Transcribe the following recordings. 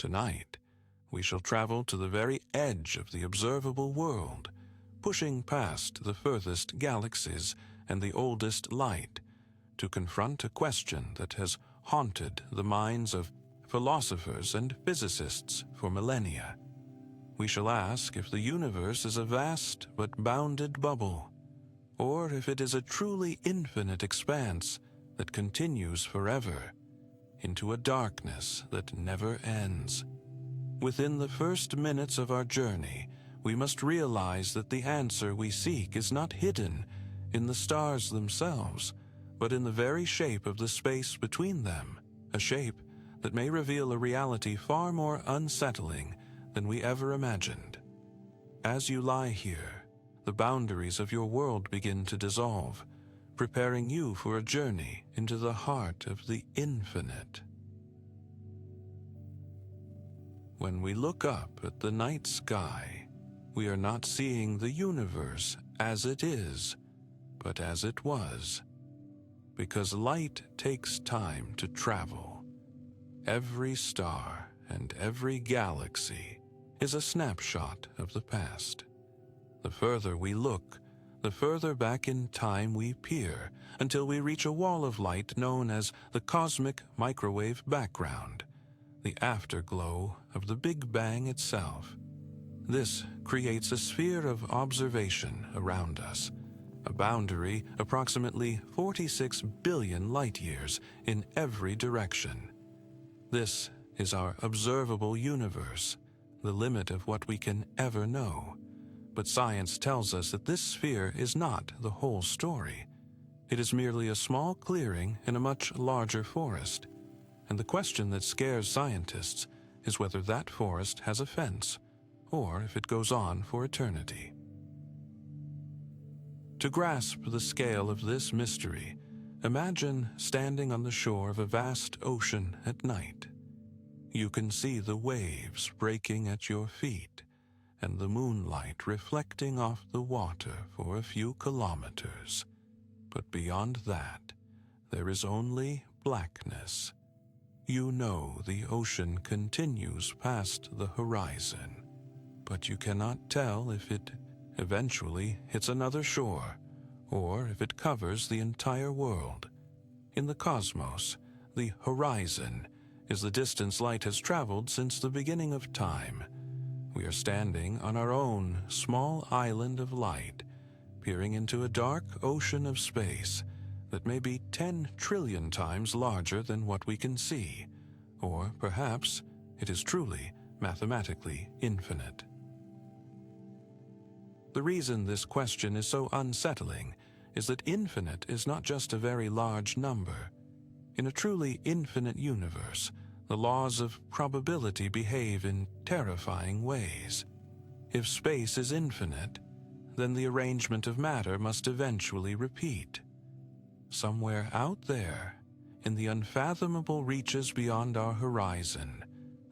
Tonight, we shall travel to the very edge of the observable world, pushing past the furthest galaxies and the oldest light, to confront a question that has haunted the minds of philosophers and physicists for millennia. We shall ask if the universe is a vast but bounded bubble, or if it is a truly infinite expanse that continues forever, into a darkness that never ends. Within the first minutes of our journey, we must realize that the answer we seek is not hidden in the stars themselves, but in the very shape of the space between them, a shape that may reveal a reality far more unsettling than we ever imagined. As you lie here, the boundaries of your world begin to dissolve, preparing you for a journey into the heart of the infinite. When we look up at the night sky, we are not seeing the universe as it is, but as it was. Because light takes time to travel. Every star and every galaxy is a snapshot of the past. The further we look, the further back in time we peer, until we reach a wall of light known as the cosmic microwave background, the afterglow of the Big Bang itself. This creates a sphere of observation around us, a boundary approximately 46 billion light-years in every direction. This is our observable universe, the limit of what we can ever know. But science tells us that this sphere is not the whole story. It is merely a small clearing in a much larger forest. And the question that scares scientists is whether that forest has a fence, or if it goes on for eternity. To grasp the scale of this mystery, imagine standing on the shore of a vast ocean at night. You can see the waves breaking at your feet, and the moonlight reflecting off the water for a few kilometers. But beyond that, there is only blackness. You know the ocean continues past the horizon, but you cannot tell if it eventually hits another shore, or if it covers the entire world. In the cosmos, the horizon is the distance light has traveled since the beginning of time. We are standing on our own small island of light, peering into a dark ocean of space that may be 10 trillion times larger than what we can see, or perhaps it is truly mathematically infinite. The reason this question is so unsettling is that infinite is not just a very large number. In a truly infinite universe, the laws of probability behave in terrifying ways. If space is infinite, then the arrangement of matter must eventually repeat. Somewhere out there, in the unfathomable reaches beyond our horizon,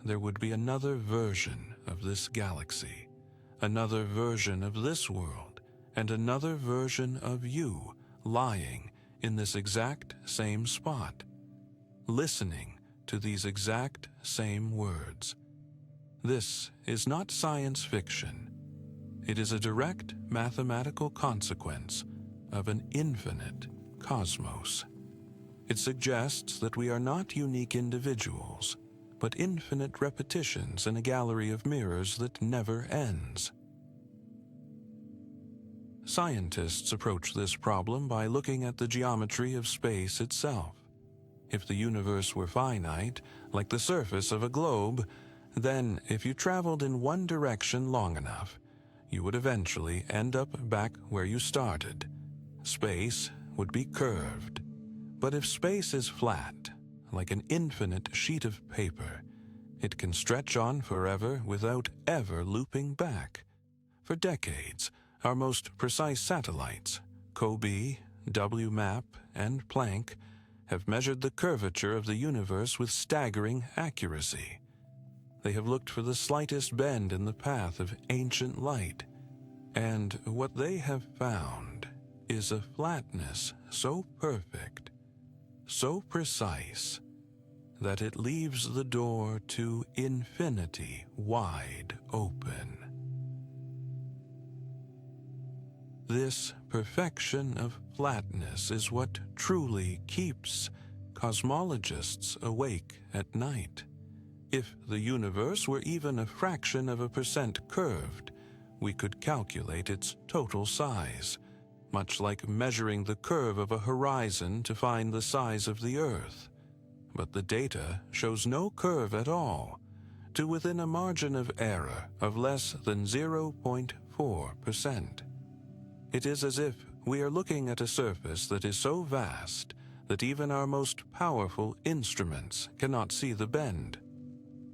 there would be another version of this galaxy, another version of this world, and another version of you lying in this exact same spot, listening to these exact same words. This is not science fiction. It is a direct mathematical consequence of an infinite cosmos. It suggests that we are not unique individuals, but infinite repetitions in a gallery of mirrors that never ends. Scientists approach this problem by looking at the geometry of space itself. If the universe were finite, like the surface of a globe, then if you traveled in one direction long enough, you would eventually end up back where you started. Space would be curved. But if space is flat, like an infinite sheet of paper, it can stretch on forever without ever looping back. For decades, our most precise satellites, COBE, WMAP, and Planck, have measured the curvature of the universe with staggering accuracy. They have looked for the slightest bend in the path of ancient light, and what they have found is a flatness so perfect, so precise, that it leaves the door to infinity wide open. This perfection of flatness is what truly keeps cosmologists awake at night. If the universe were even a fraction of a percent curved, we could calculate its total size, much like measuring the curve of a horizon to find the size of the Earth. But the data shows no curve at all, to within a margin of error of less than 0.4%. It is as if we are looking at a surface that is so vast that even our most powerful instruments cannot see the bend.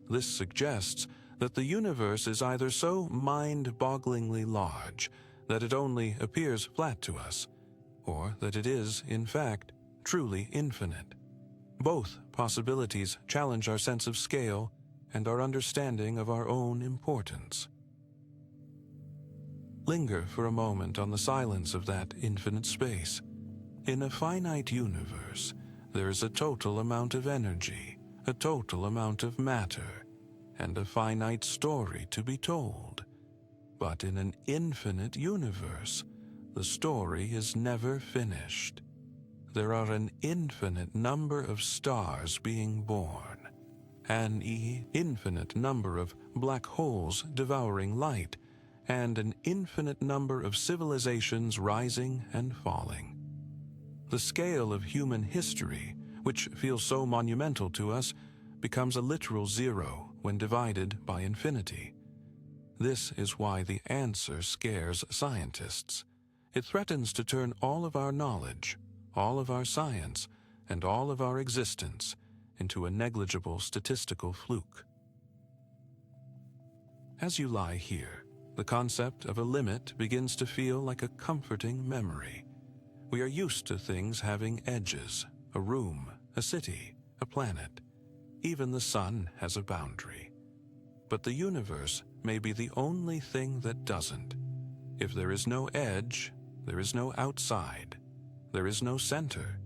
This suggests that the universe is either so mind-bogglingly large that it only appears flat to us, or that it is, in fact, truly infinite. Both possibilities challenge our sense of scale and our understanding of our own importance. Linger for a moment on the silence of that infinite space. In a finite universe, there is a total amount of energy, a total amount of matter, and a finite story to be told. But in an infinite universe, the story is never finished. There are an infinite number of stars being born, an infinite number of black holes devouring light, and an infinite number of civilizations rising and falling. The scale of human history, which feels so monumental to us, becomes a literal zero when divided by infinity. This is why the answer scares scientists. It threatens to turn all of our knowledge, all of our science, and all of our existence into a negligible statistical fluke. As you lie here, the concept of a limit begins to feel like a comforting memory. We are used to things having edges, a room, a city, a planet. Even the sun has a boundary. But the universe may be the only thing that doesn't. If there is no edge, there is no outside. There is no center.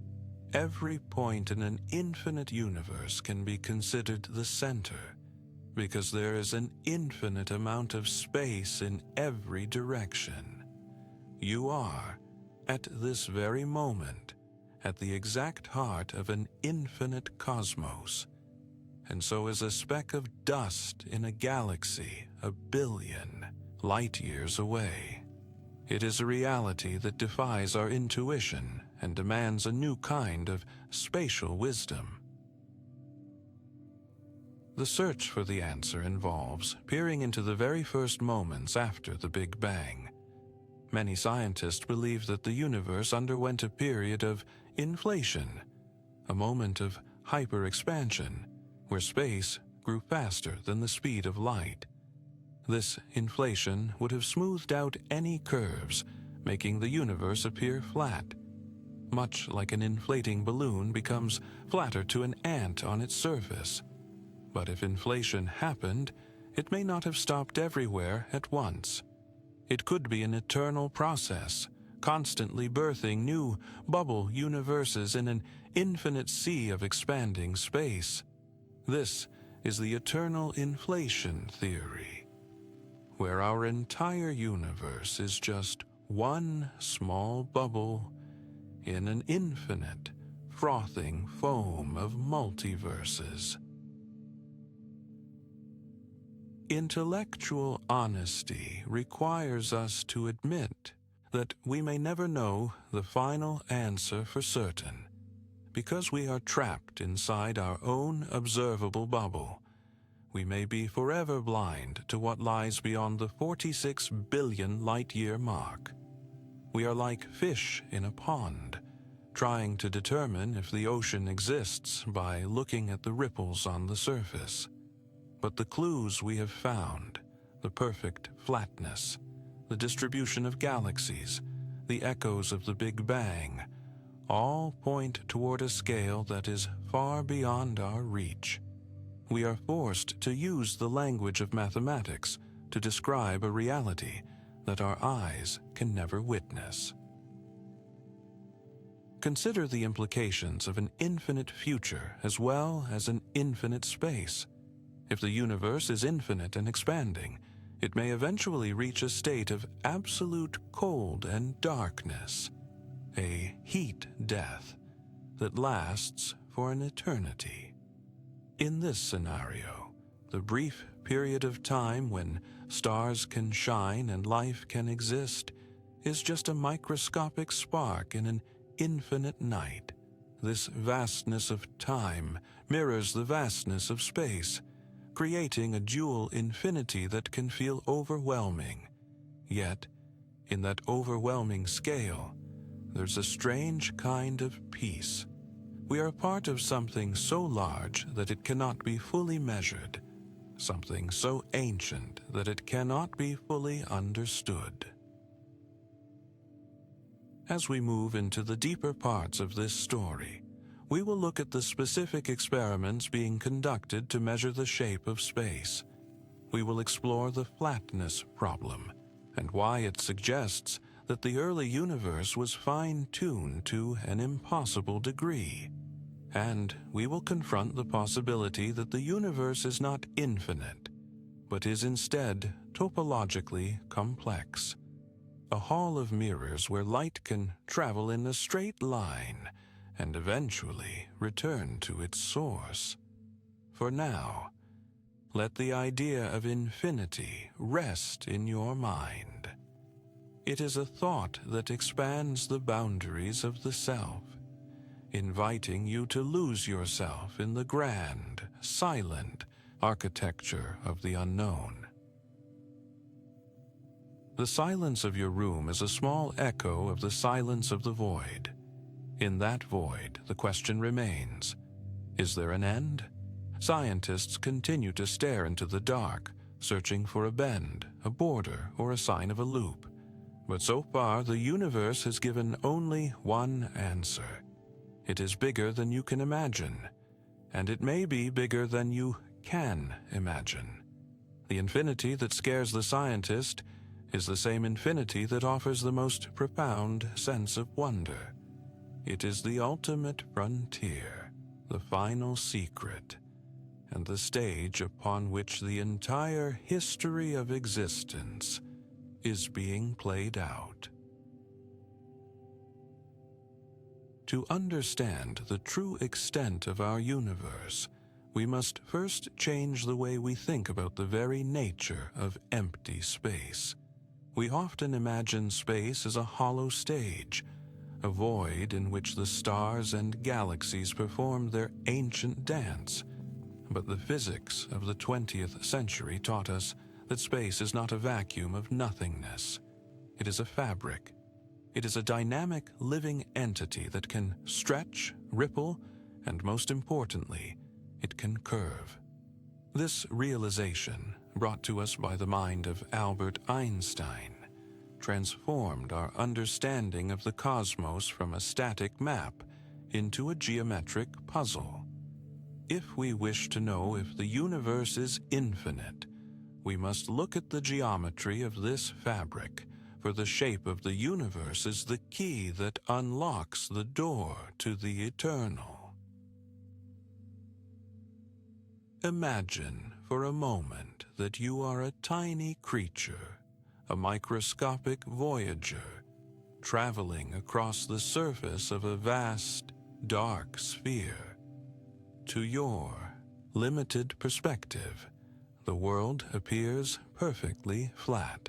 Every point in an infinite universe can be considered the center, because there is an infinite amount of space in every direction. You are, at this very moment, at the exact heart of an infinite cosmos, and so is a speck of dust in a galaxy 1 billion light-years away. It is a reality that defies our intuition and demands a new kind of spatial wisdom. The search for the answer involves peering into the very first moments after the Big Bang. Many scientists believe that the universe underwent a period of inflation, a moment of hyper-expansion, where space grew faster than the speed of light. This inflation would have smoothed out any curves, making the universe appear flat, much like an inflating balloon becomes flatter to an ant on its surface. But if inflation happened, it may not have stopped everywhere at once. It could be an eternal process, constantly birthing new bubble universes in an infinite sea of expanding space. This is the eternal inflation theory, where our entire universe is just one small bubble in an infinite, frothing foam of multiverses. Intellectual honesty requires us to admit that we may never know the final answer for certain, because we are trapped inside our own observable bubble. We may be forever blind to what lies beyond the 46 billion light-year mark. We are like fish in a pond, trying to determine if the ocean exists by looking at the ripples on the surface. But the clues we have found, the perfect flatness, the distribution of galaxies, the echoes of the Big Bang, all point toward a scale that is far beyond our reach. We are forced to use the language of mathematics to describe a reality that our eyes can never witness. Consider the implications of an infinite future as well as an infinite space. If the universe is infinite and expanding, it may eventually reach a state of absolute cold and darkness, a heat death that lasts for an eternity. In this scenario, the brief period of time when stars can shine and life can exist is just a microscopic spark in an infinite night. This vastness of time mirrors the vastness of space, creating a dual infinity that can feel overwhelming. Yet, in that overwhelming scale, there's a strange kind of peace. We are part of something so large that it cannot be fully measured, something so ancient that it cannot be fully understood. As we move into the deeper parts of this story, we will look at the specific experiments being conducted to measure the shape of space. We will explore the Flatness Problem and why it suggests that the early universe was fine-tuned to an impossible degree. And we will confront the possibility that the universe is not infinite, but is instead topologically complex. A hall of mirrors where light can travel in a straight line and eventually return to its source. For now, let the idea of infinity rest in your mind. It is a thought that expands the boundaries of the self, inviting you to lose yourself in the grand, silent architecture of the unknown. The silence of your room is a small echo of the silence of the void. In that void, the question remains, is there an end? Scientists continue to stare into the dark, searching for a bend, a border, or a sign of a loop. But so far, the universe has given only one answer. It is bigger than you can imagine, and it may be bigger than you can imagine. The infinity that scares the scientist is the same infinity that offers the most profound sense of wonder. It is the ultimate frontier, the final secret, and the stage upon which the entire history of existence is being played out. To understand the true extent of our universe, we must first change the way we think about the very nature of empty space. We often imagine space as a hollow stage, a void in which the stars and galaxies perform their ancient dance. But the physics of the 20th century taught us that space is not a vacuum of nothingness. It is a fabric. It is a dynamic, living entity that can stretch, ripple, and most importantly, it can curve. This realization, brought to us by the mind of Albert Einstein, transformed our understanding of the cosmos from a static map into a geometric puzzle. If we wish to know if the universe is infinite, we must look at the geometry of this fabric, for the shape of the universe is the key that unlocks the door to the eternal. Imagine for a moment that you are a tiny creature, a microscopic voyager, traveling across the surface of a vast, dark sphere. To your limited perspective, the world appears perfectly flat.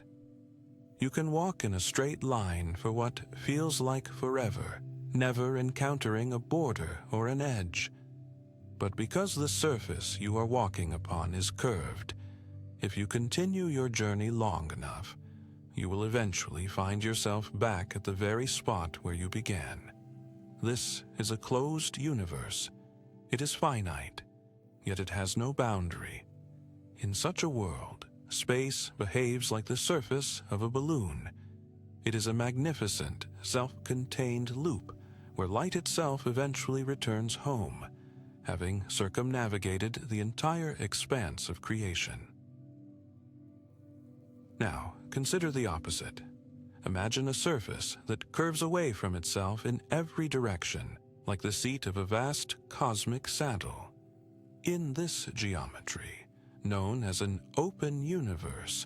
You can walk in a straight line for what feels like forever, never encountering a border or an edge. But because the surface you are walking upon is curved, if you continue your journey long enough, you will eventually find yourself back at the very spot where you began. This is a closed universe. It is finite, yet it has no boundary. In such a world, space behaves like the surface of a balloon. It is a magnificent, self-contained loop where light itself eventually returns home, having circumnavigated the entire expanse of creation. Now, consider the opposite. Imagine a surface that curves away from itself in every direction, like the seat of a vast cosmic saddle. In this geometry, known as an open universe,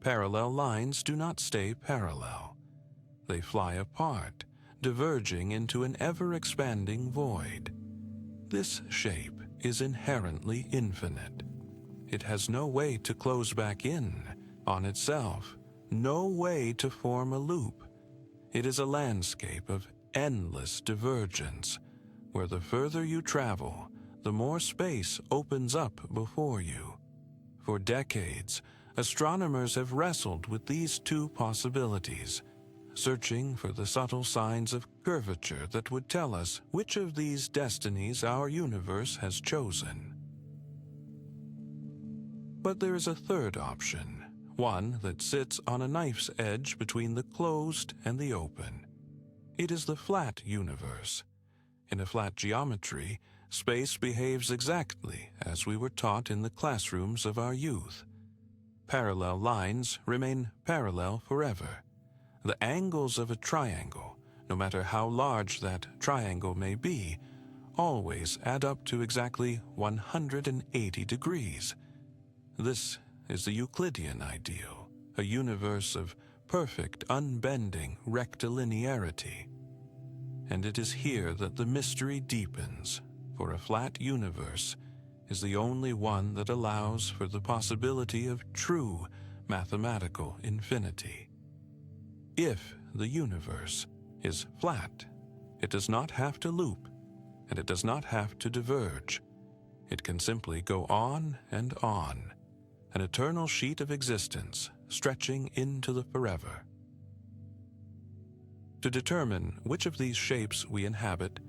parallel lines do not stay parallel. They fly apart, diverging into an ever-expanding void. This shape is inherently infinite. It has no way to close back in on itself, no way to form a loop. It is a landscape of endless divergence, where the further you travel, the more space opens up before you. For decades, astronomers have wrestled with these two possibilities, searching for the subtle signs of curvature that would tell us which of these destinies our universe has chosen. But there is a third option, one that sits on a knife's edge between the closed and the open. It is the flat universe. In a flat geometry, space behaves exactly as we were taught in the classrooms of our youth. Parallel lines remain parallel forever. The angles of a triangle, no matter how large that triangle may be, always add up to exactly 180 degrees. This is the Euclidean ideal, a universe of perfect, unbending rectilinearity. And it is here that the mystery deepens, for a flat universe is the only one that allows for the possibility of true mathematical infinity. If the universe is flat, it does not have to loop, and it does not have to diverge. It can simply go on and on, an eternal sheet of existence stretching into the forever. To determine which of these shapes we inhabit,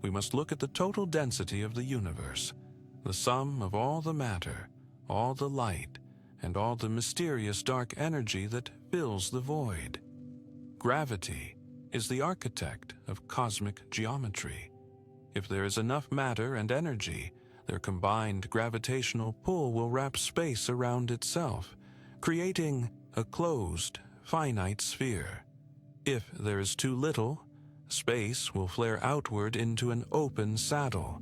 we must look at the total density of the universe, the sum of all the matter, all the light, and all the mysterious dark energy that fills the void. Gravity is the architect of cosmic geometry. If there is enough matter and energy, their combined gravitational pull will wrap space around itself, creating a closed, finite sphere. If there is too little, space will flare outward into an open saddle.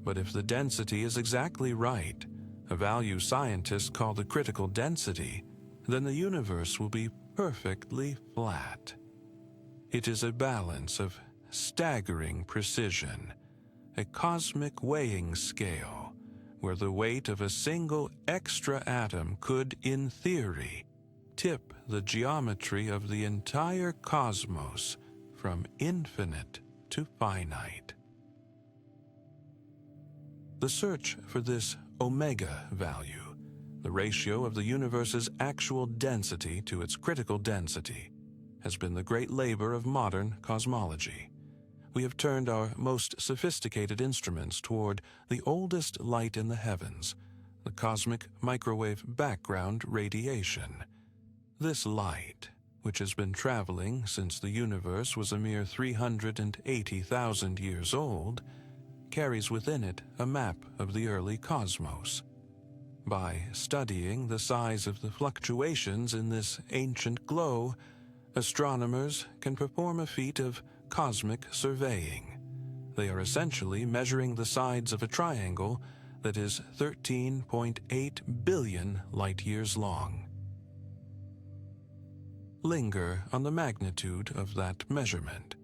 But if the density is exactly right, a value scientists call the critical density, then the universe will be perfectly flat. It is a balance of staggering precision, a cosmic weighing scale, where the weight of a single extra atom could, in theory, tip the geometry of the entire cosmos from infinite to finite. The search for this omega value, the ratio of the universe's actual density to its critical density, has been the great labor of modern cosmology. We have turned our most sophisticated instruments toward the oldest light in the heavens, the cosmic microwave background radiation. This light, which has been traveling since the universe was a mere 380,000 years old, carries within it a map of the early cosmos. By studying the size of the fluctuations in this ancient glow, astronomers can perform a feat of cosmic surveying. They are essentially measuring the sides of a triangle that is 13.8 billion light-years long. Linger on the magnitude of that measurement.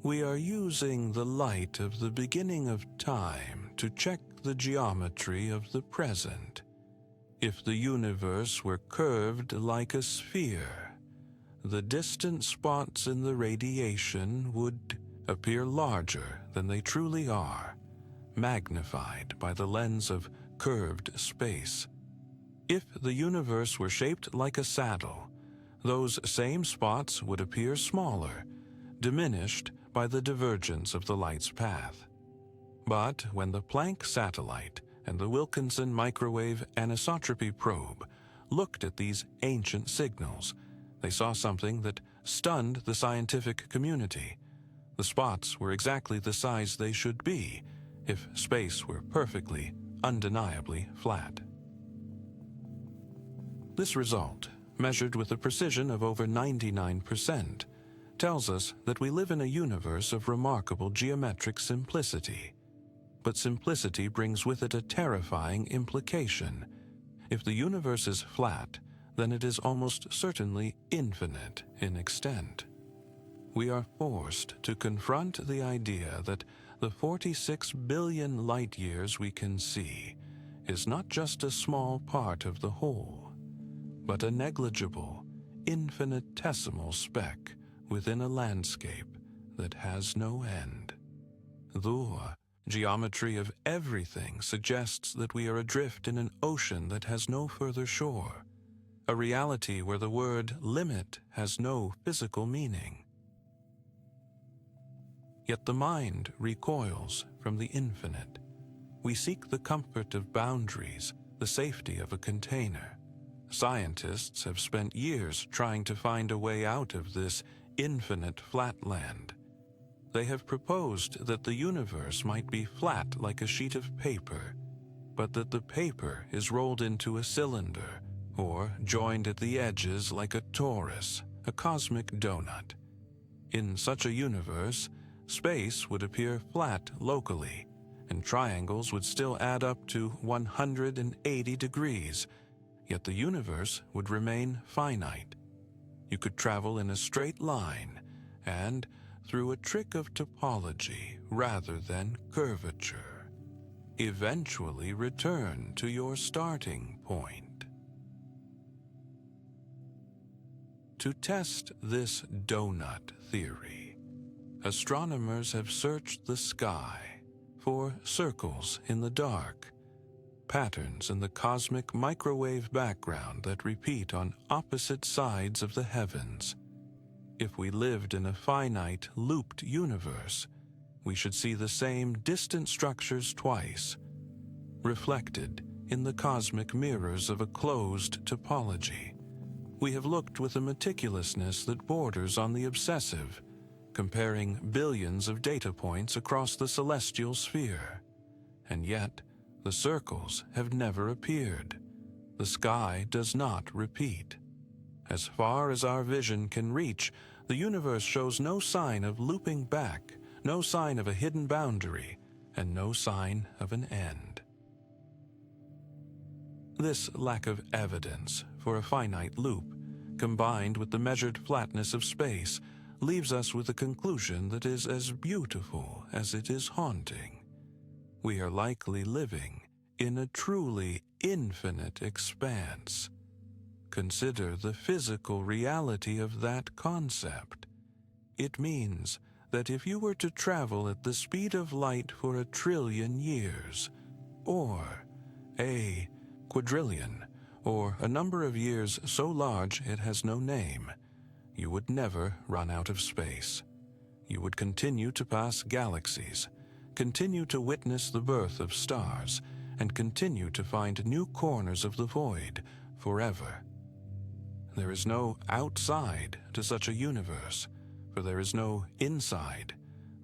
We are using the light of the beginning of time to check the geometry of the present. If the universe were curved like a sphere, the distant spots in the radiation would appear larger than they truly are, magnified by the lens of curved space. If the universe were shaped like a saddle, those same spots would appear smaller, diminished by the divergence of the light's path. But when the Planck satellite and the Wilkinson microwave anisotropy probe looked at these ancient signals, they saw something that stunned the scientific community. The spots were exactly the size they should be if space were perfectly, undeniably flat. This result, measured with a precision of over 99%, tells us that we live in a universe of remarkable geometric simplicity. But simplicity brings with it a terrifying implication. If the universe is flat, then it is almost certainly infinite in extent. We are forced to confront the idea that the 46 billion light-years we can see is not just a small part of the whole, but a negligible, infinitesimal speck within a landscape that has no end. The geometry of everything suggests that we are adrift in an ocean that has no further shore, a reality where the word limit has no physical meaning. Yet the mind recoils from the infinite. We seek the comfort of boundaries, the safety of a container. Scientists have spent years trying to find a way out of this infinite flatland. They have proposed that the universe might be flat like a sheet of paper, but that the paper is rolled into a cylinder or joined at the edges like a torus, a cosmic donut. In such a universe, space would appear flat locally, and triangles would still add up to 180 degrees, yet the universe would remain finite. You could travel in a straight line, and through a trick of topology rather than curvature, eventually return to your starting point. To test this donut theory, astronomers have searched the sky for circles in the dark, patterns in the cosmic microwave background that repeat on opposite sides of the heavens. If we lived in a finite, looped universe, we should see the same distant structures twice, reflected in the cosmic mirrors of a closed topology. We have looked with a meticulousness that borders on the obsessive, comparing billions of data points across the celestial sphere. And yet, the circles have never appeared. The sky does not repeat. As far as our vision can reach, the universe shows no sign of looping back, no sign of a hidden boundary, and no sign of an end. This lack of evidence for a finite loop, combined with the measured flatness of space, leaves us with a conclusion that is as beautiful as it is haunting. We are likely living in a truly infinite expanse. Consider the physical reality of that concept. It means that if you were to travel at the speed of light for 1 trillion years, or a quadrillion, or a number of years so large it has no name, you would never run out of space. You would continue to pass galaxies, continue to witness the birth of stars, and continue to find new corners of the void forever. There is no outside to such a universe, for there is no inside.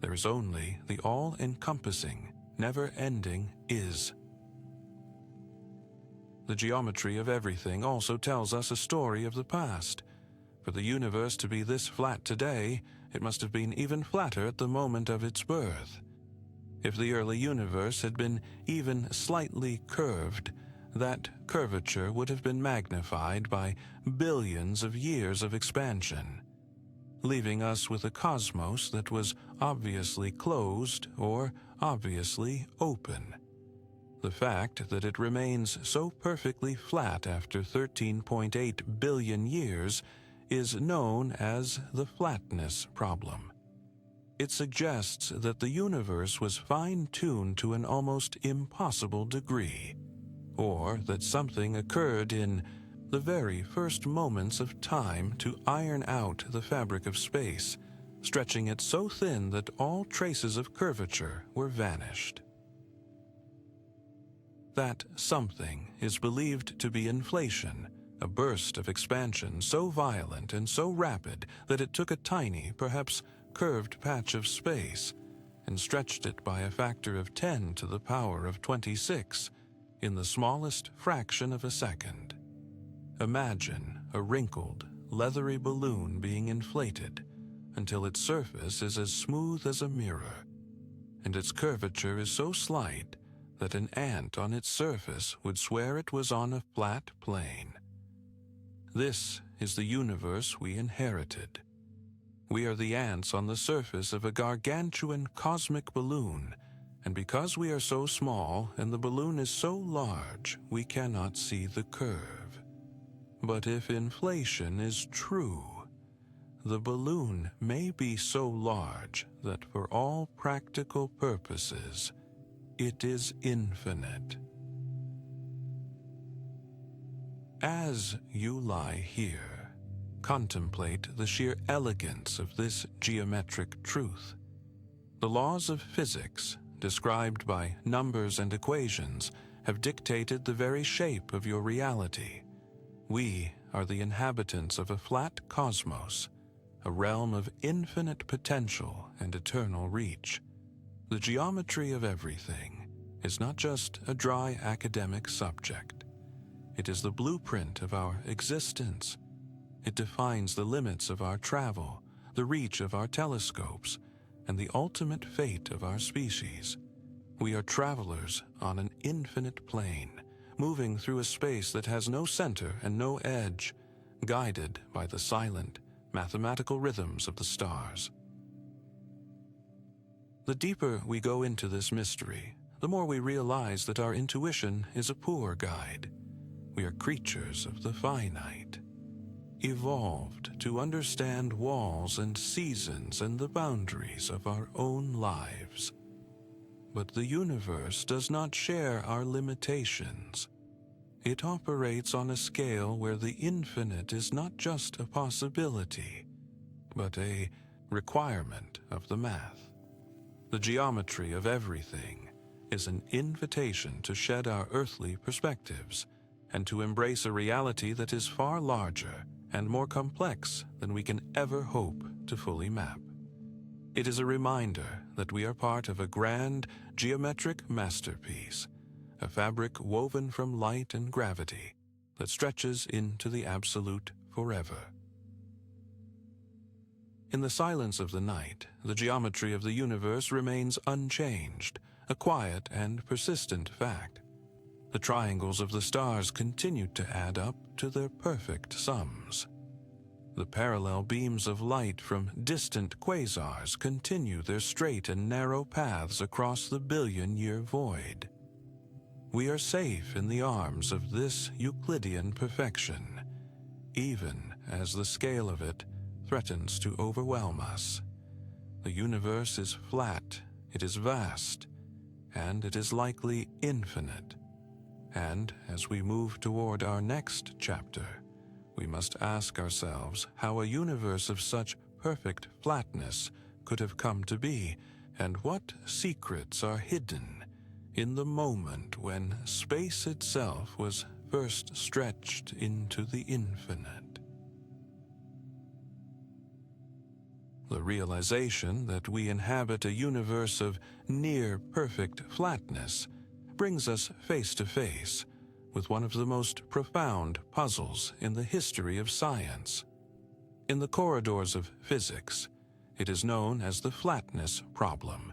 There is only the all-encompassing, never-ending is. The geometry of everything also tells us a story of the past. For the universe to be this flat today, it must have been even flatter at the moment of its birth. If the early universe had been even slightly curved, that curvature would have been magnified by billions of years of expansion, leaving us with a cosmos that was obviously closed or obviously open. The fact that it remains so perfectly flat after 13.8 billion years is known as the Flatness Problem. It suggests that the universe was fine-tuned to an almost impossible degree, or that something occurred in the very first moments of time to iron out the fabric of space, stretching it so thin that all traces of curvature were vanished. That something is believed to be inflation, a burst of expansion so violent and so rapid that it took a tiny, perhaps curved patch of space and stretched it by a factor of 10 to the power of 26 in the smallest fraction of a second. Imagine a wrinkled, leathery balloon being inflated until its surface is as smooth as a mirror, and its curvature is so slight that an ant on its surface would swear it was on a flat plane. This is the universe we inherited. We are the ants on the surface of a gargantuan cosmic balloon, and because we are so small and the balloon is so large, we cannot see the curve. But if inflation is true, the balloon may be so large that for all practical purposes, it is infinite. As you lie here, contemplate the sheer elegance of this geometric truth. The laws of physics, described by numbers and equations, have dictated the very shape of your reality. We are the inhabitants of a flat cosmos, a realm of infinite potential and eternal reach. The geometry of everything is not just a dry academic subject. It is the blueprint of our existence. It defines the limits of our travel, the reach of our telescopes, and the ultimate fate of our species. We are travelers on an infinite plane, moving through a space that has no center and no edge, guided by the silent, mathematical rhythms of the stars. The deeper we go into this mystery, the more we realize that our intuition is a poor guide. We are creatures of the finite, evolved to understand walls and seasons and the boundaries of our own lives. But the universe does not share our limitations. It operates on a scale where the infinite is not just a possibility, but a requirement of the math. The geometry of everything is an invitation to shed our earthly perspectives and to embrace a reality that is far larger and more complex than we can ever hope to fully map. It is a reminder that we are part of a grand geometric masterpiece, a fabric woven from light and gravity that stretches into the absolute forever. In the silence of the night, the geometry of the universe remains unchanged, a quiet and persistent fact. The triangles of the stars continue to add up to their perfect sums. The parallel beams of light from distant quasars continue their straight and narrow paths across the billion-year void. We are safe in the arms of this Euclidean perfection, even as the scale of it threatens to overwhelm us. The universe is flat, it is vast, and it is likely infinite. And as we move toward our next chapter, we must ask ourselves how a universe of such perfect flatness could have come to be, and what secrets are hidden in the moment when space itself was first stretched into the infinite. The realization that we inhabit a universe of near-perfect flatness brings us face to face with one of the most profound puzzles in the history of science. In the corridors of physics, it is known as the Flatness Problem,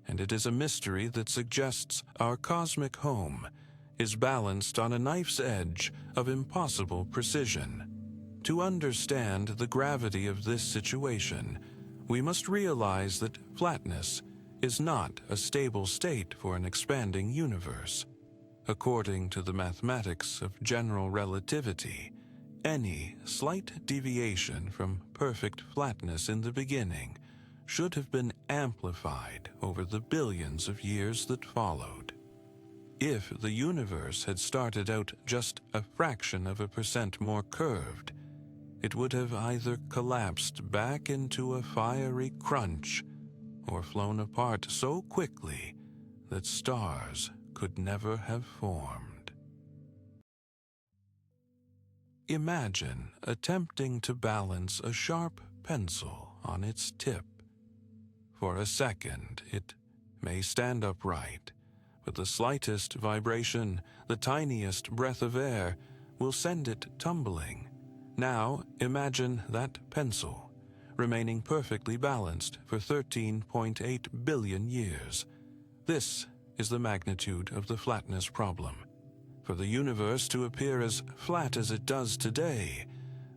and it is a mystery that suggests our cosmic home is balanced on a knife's edge of impossible precision. To understand the gravity of this situation, we must realize that flatness is not a stable state for an expanding universe. According to the mathematics of general relativity, any slight deviation from perfect flatness in the beginning should have been amplified over the billions of years that followed. If the universe had started out just a fraction of a percent more curved, it would have either collapsed back into a fiery crunch or flown apart so quickly that stars could never have formed. Imagine attempting to balance a sharp pencil on its tip. For a second, it may stand upright, but the slightest vibration, the tiniest breath of air, will send it tumbling. Now imagine that pencil, remaining perfectly balanced for 13.8 billion years. This is the magnitude of the flatness problem. For the universe to appear as flat as it does today,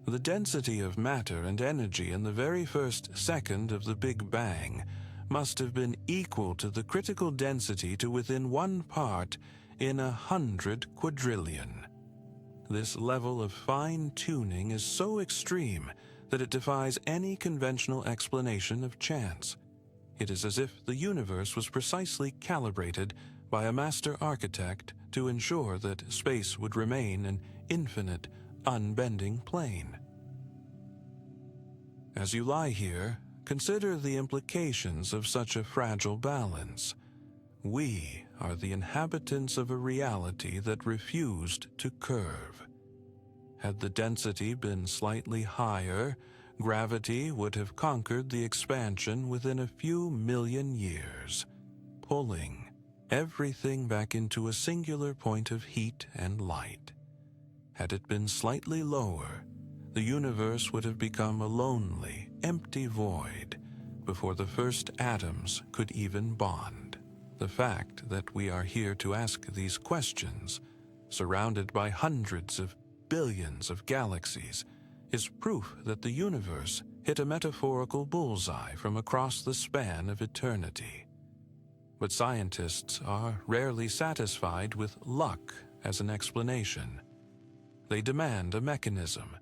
the density of matter and energy in the very first second of the Big Bang must have been equal to the critical density to within 1 part in 100 quadrillion. This level of fine-tuning is so extreme that it defies any conventional explanation of chance. It is as if the universe was precisely calibrated by a master architect to ensure that space would remain an infinite, unbending plane. As you lie here, consider the implications of such a fragile balance. We are the inhabitants of a reality that refused to curve. Had the density been slightly higher, gravity would have conquered the expansion within a few million years, pulling everything back into a singular point of heat and light. Had it been slightly lower, the universe would have become a lonely, empty void before the first atoms could even bond. The fact that we are here to ask these questions, surrounded by hundreds of billions of galaxies, is proof that the universe hit a metaphorical bullseye from across the span of eternity. But scientists are rarely satisfied with luck as an explanation. They demand a mechanism,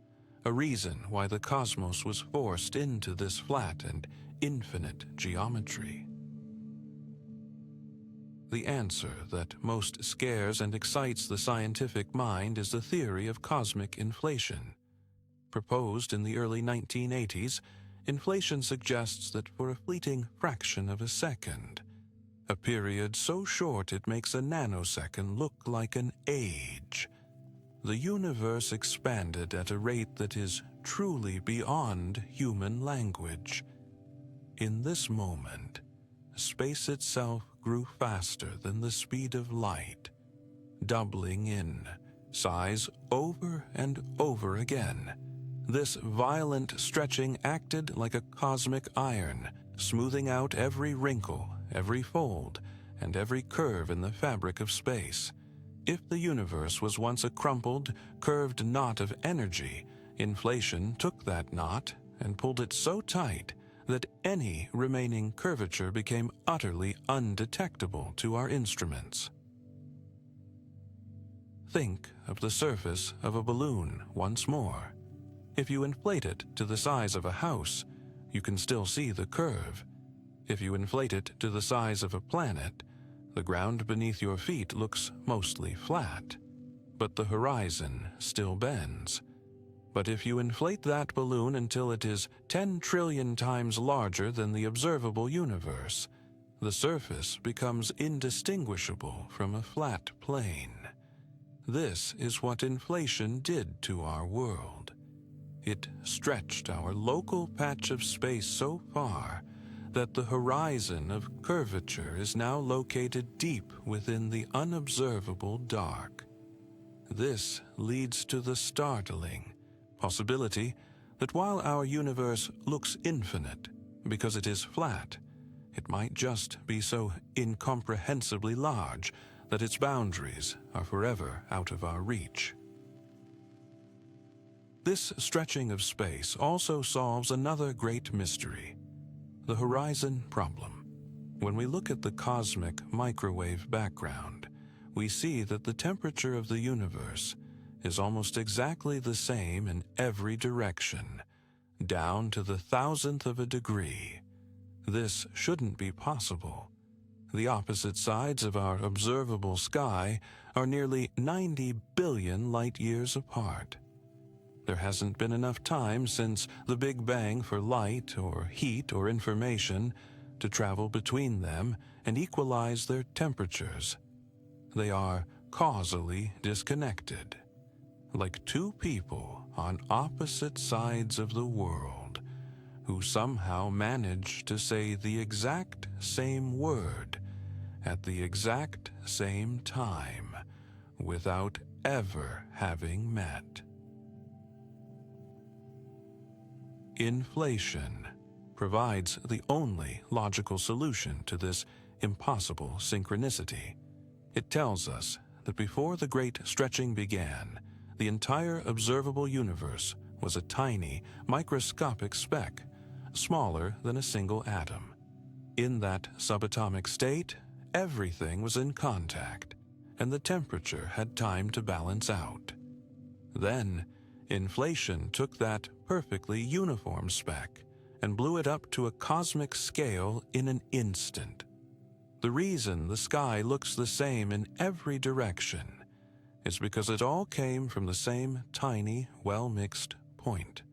a reason why the cosmos was forced into this flat and infinite geometry. The answer that most scares and excites the scientific mind is the theory of cosmic inflation. Proposed in the early 1980s, inflation suggests that for a fleeting fraction of a second, a period so short it makes a nanosecond look like an age, the universe expanded at a rate that is truly beyond human language. In this moment, space itself grew faster than the speed of light, doubling in size over and over again. This violent stretching acted like a cosmic iron, smoothing out every wrinkle, every fold, and every curve in the fabric of space. If the universe was once a crumpled, curved knot of energy, inflation took that knot and pulled it so tight that any remaining curvature became utterly undetectable to our instruments. Think of the surface of a balloon once more. If you inflate it to the size of a house, you can still see the curve. If you inflate it to the size of a planet, the ground beneath your feet looks mostly flat, but the horizon still bends. But if you inflate that balloon until it is 10 trillion times larger than the observable universe, the surface becomes indistinguishable from a flat plane. This is what inflation did to our world. It stretched our local patch of space so far that the horizon of curvature is now located deep within the unobservable dark. This leads to the startling possibility that while our universe looks infinite because it is flat, it might just be so incomprehensibly large that its boundaries are forever out of our reach. This stretching of space also solves another great mystery, the horizon problem. When we look at the cosmic microwave background, we see that the temperature of the universe is almost exactly the same in every direction, down to the thousandth of a degree. This shouldn't be possible. The opposite sides of our observable sky are nearly 90 billion light-years apart. There hasn't been enough time since the Big Bang for light or heat or information to travel between them and equalize their temperatures. They are causally disconnected, like two people on opposite sides of the world who somehow manage to say the exact same word at the exact same time without ever having met. Inflation. provides the only logical solution to this impossible synchronicity. It tells us that before the great stretching began, the entire observable universe was a tiny, microscopic speck, smaller than a single atom. In that subatomic state, everything was in contact, and the temperature had time to balance out. Then, inflation took that perfectly uniform speck and blew it up to a cosmic scale in an instant. The reason the sky looks the same in every direction is because it all came from the same tiny, well-mixed point.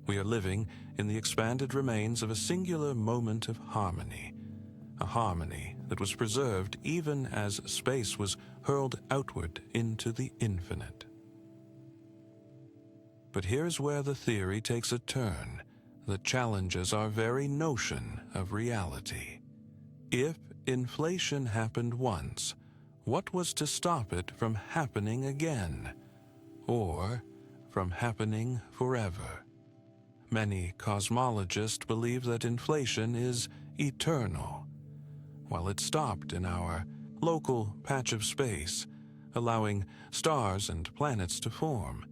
We are living in the expanded remains of a singular moment of harmony, a harmony that was preserved even as space was hurled outward into the infinite. But here's where the theory takes a turn that challenges our very notion of reality. If inflation happened once, what was to stop it from happening again, or from happening forever? Many cosmologists believe that inflation is eternal. While it stopped in our local patch of space, allowing stars and planets to form,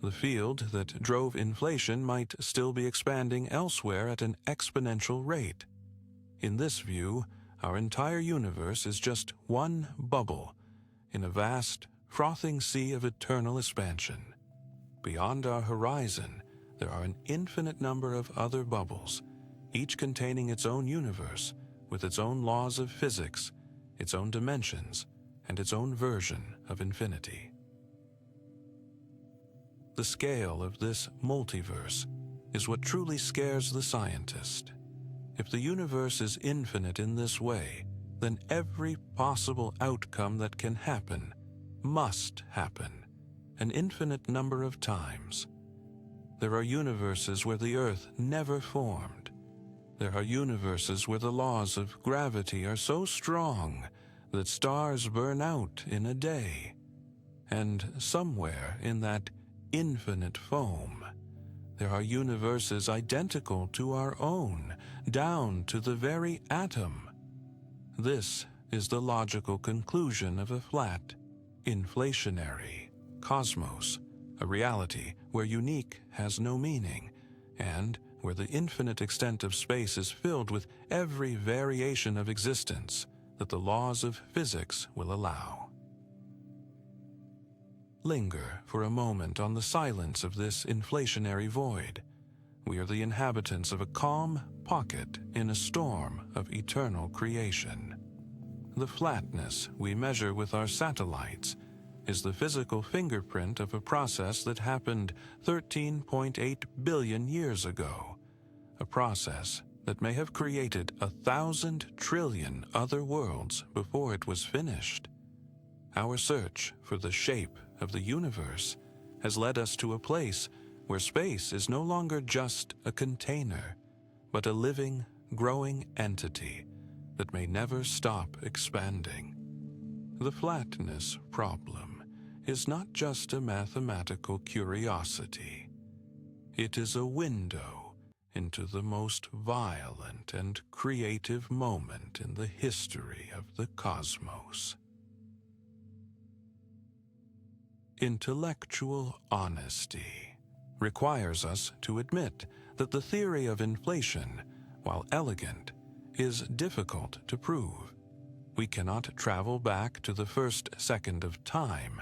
the field that drove inflation might still be expanding elsewhere at an exponential rate. In this view, our entire universe is just one bubble in a vast, frothing sea of eternal expansion. Beyond our horizon, there are an infinite number of other bubbles, each containing its own universe, with its own laws of physics, its own dimensions, and its own version of infinity. The scale of this multiverse is what truly scares the scientist. If the universe is infinite in this way, then every possible outcome that can happen must happen an infinite number of times. There are universes where the Earth never formed. There are universes where the laws of gravity are so strong that stars burn out in a day. And somewhere in that infinite foam, there are universes identical to our own, down to the very atom. This is the logical conclusion of a flat, inflationary cosmos, a reality where unique has no meaning, and where the infinite extent of space is filled with every variation of existence that the laws of physics will allow. Linger for a moment on the silence of this inflationary void. We are the inhabitants of a calm pocket in a storm of eternal creation. The flatness we measure with our satellites is the physical fingerprint of a process that happened 13.8 billion years ago, a process that may have created 1,000 trillion other worlds before it was finished. Our search for the shape of the universe has led us to a place where space is no longer just a container, but a living, growing entity that may never stop expanding. The flatness problem is not just a mathematical curiosity. It is a window into the most violent and creative moment in the history of the cosmos. Intellectual honesty requires us to admit that the theory of inflation, while elegant, is difficult to prove. We cannot travel back to the first second of time,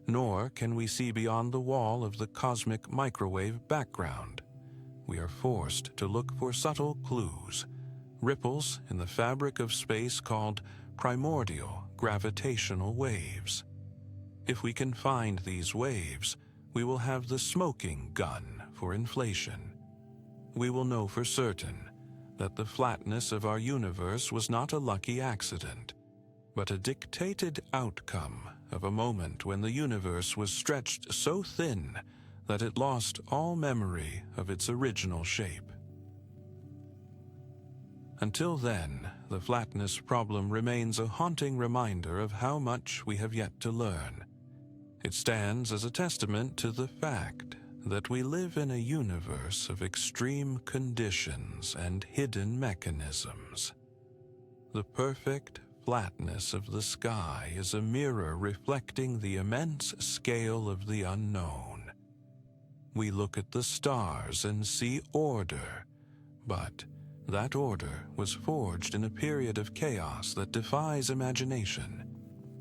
nor can we see beyond the wall of the cosmic microwave background. We are forced to look for subtle clues, ripples in the fabric of space called primordial gravitational waves. If we can find these waves, we will have the smoking gun for inflation. We will know for certain that the flatness of our universe was not a lucky accident, but a dictated outcome of a moment when the universe was stretched so thin that it lost all memory of its original shape. Until then, the flatness problem remains a haunting reminder of how much we have yet to learn. It stands as a testament to the fact that we live in a universe of extreme conditions and hidden mechanisms. The perfect flatness of the sky is a mirror reflecting the immense scale of the unknown. We look at the stars and see order, but that order was forged in a period of chaos that defies imagination.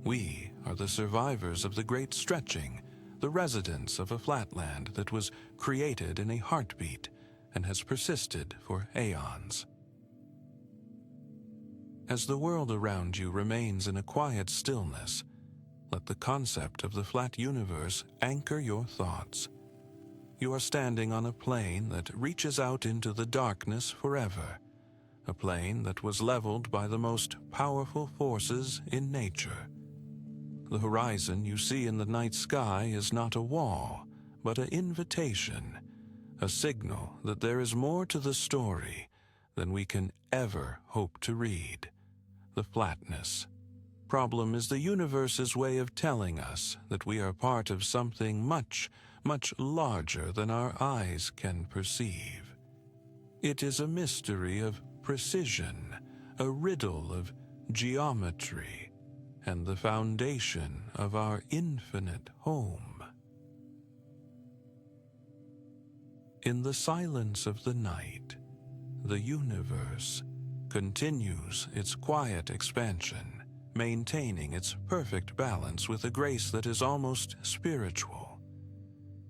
We are the survivors of the Great Stretching, the residents of a flatland that was created in a heartbeat and has persisted for aeons. As the world around you remains in a quiet stillness, let the concept of the flat universe anchor your thoughts. You are standing on a plane that reaches out into the darkness forever, a plane that was leveled by the most powerful forces in nature. The horizon you see in the night sky is not a wall, but an invitation, a signal that there is more to the story than we can ever hope to read. The Flatness Problem is the universe's way of telling us that we are part of something much, much larger than our eyes can perceive. It is a mystery of precision, a riddle of geometry, and the foundation of our infinite home. In the silence of the night, the universe continues its quiet expansion, maintaining its perfect balance with a grace that is almost spiritual.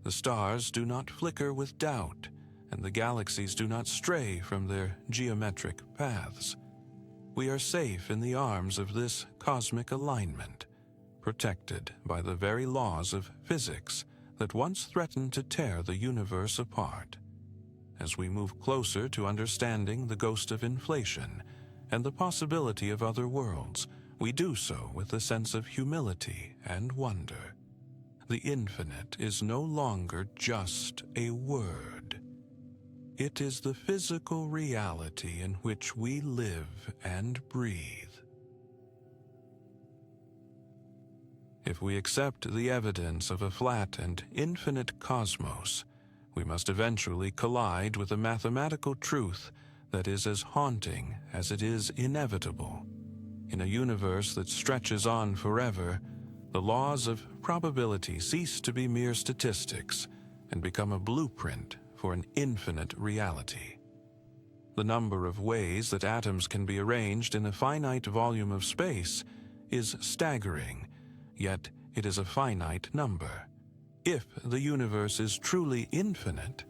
The stars do not flicker with doubt, and the galaxies do not stray from their geometric paths. We are safe in the arms of this cosmic alignment, protected by the very laws of physics that once threatened to tear the universe apart. As we move closer to understanding the ghost of inflation and the possibility of other worlds, we do so with a sense of humility and wonder. The infinite is no longer just a word. It is the physical reality in which we live and breathe. If we accept the evidence of a flat and infinite cosmos, we must eventually collide with a mathematical truth that is as haunting as it is inevitable. In a universe that stretches on forever, the laws of probability cease to be mere statistics and become a blueprint for an infinite reality. The number of ways that atoms can be arranged in a finite volume of space is staggering, yet it is a finite number. If the universe is truly infinite,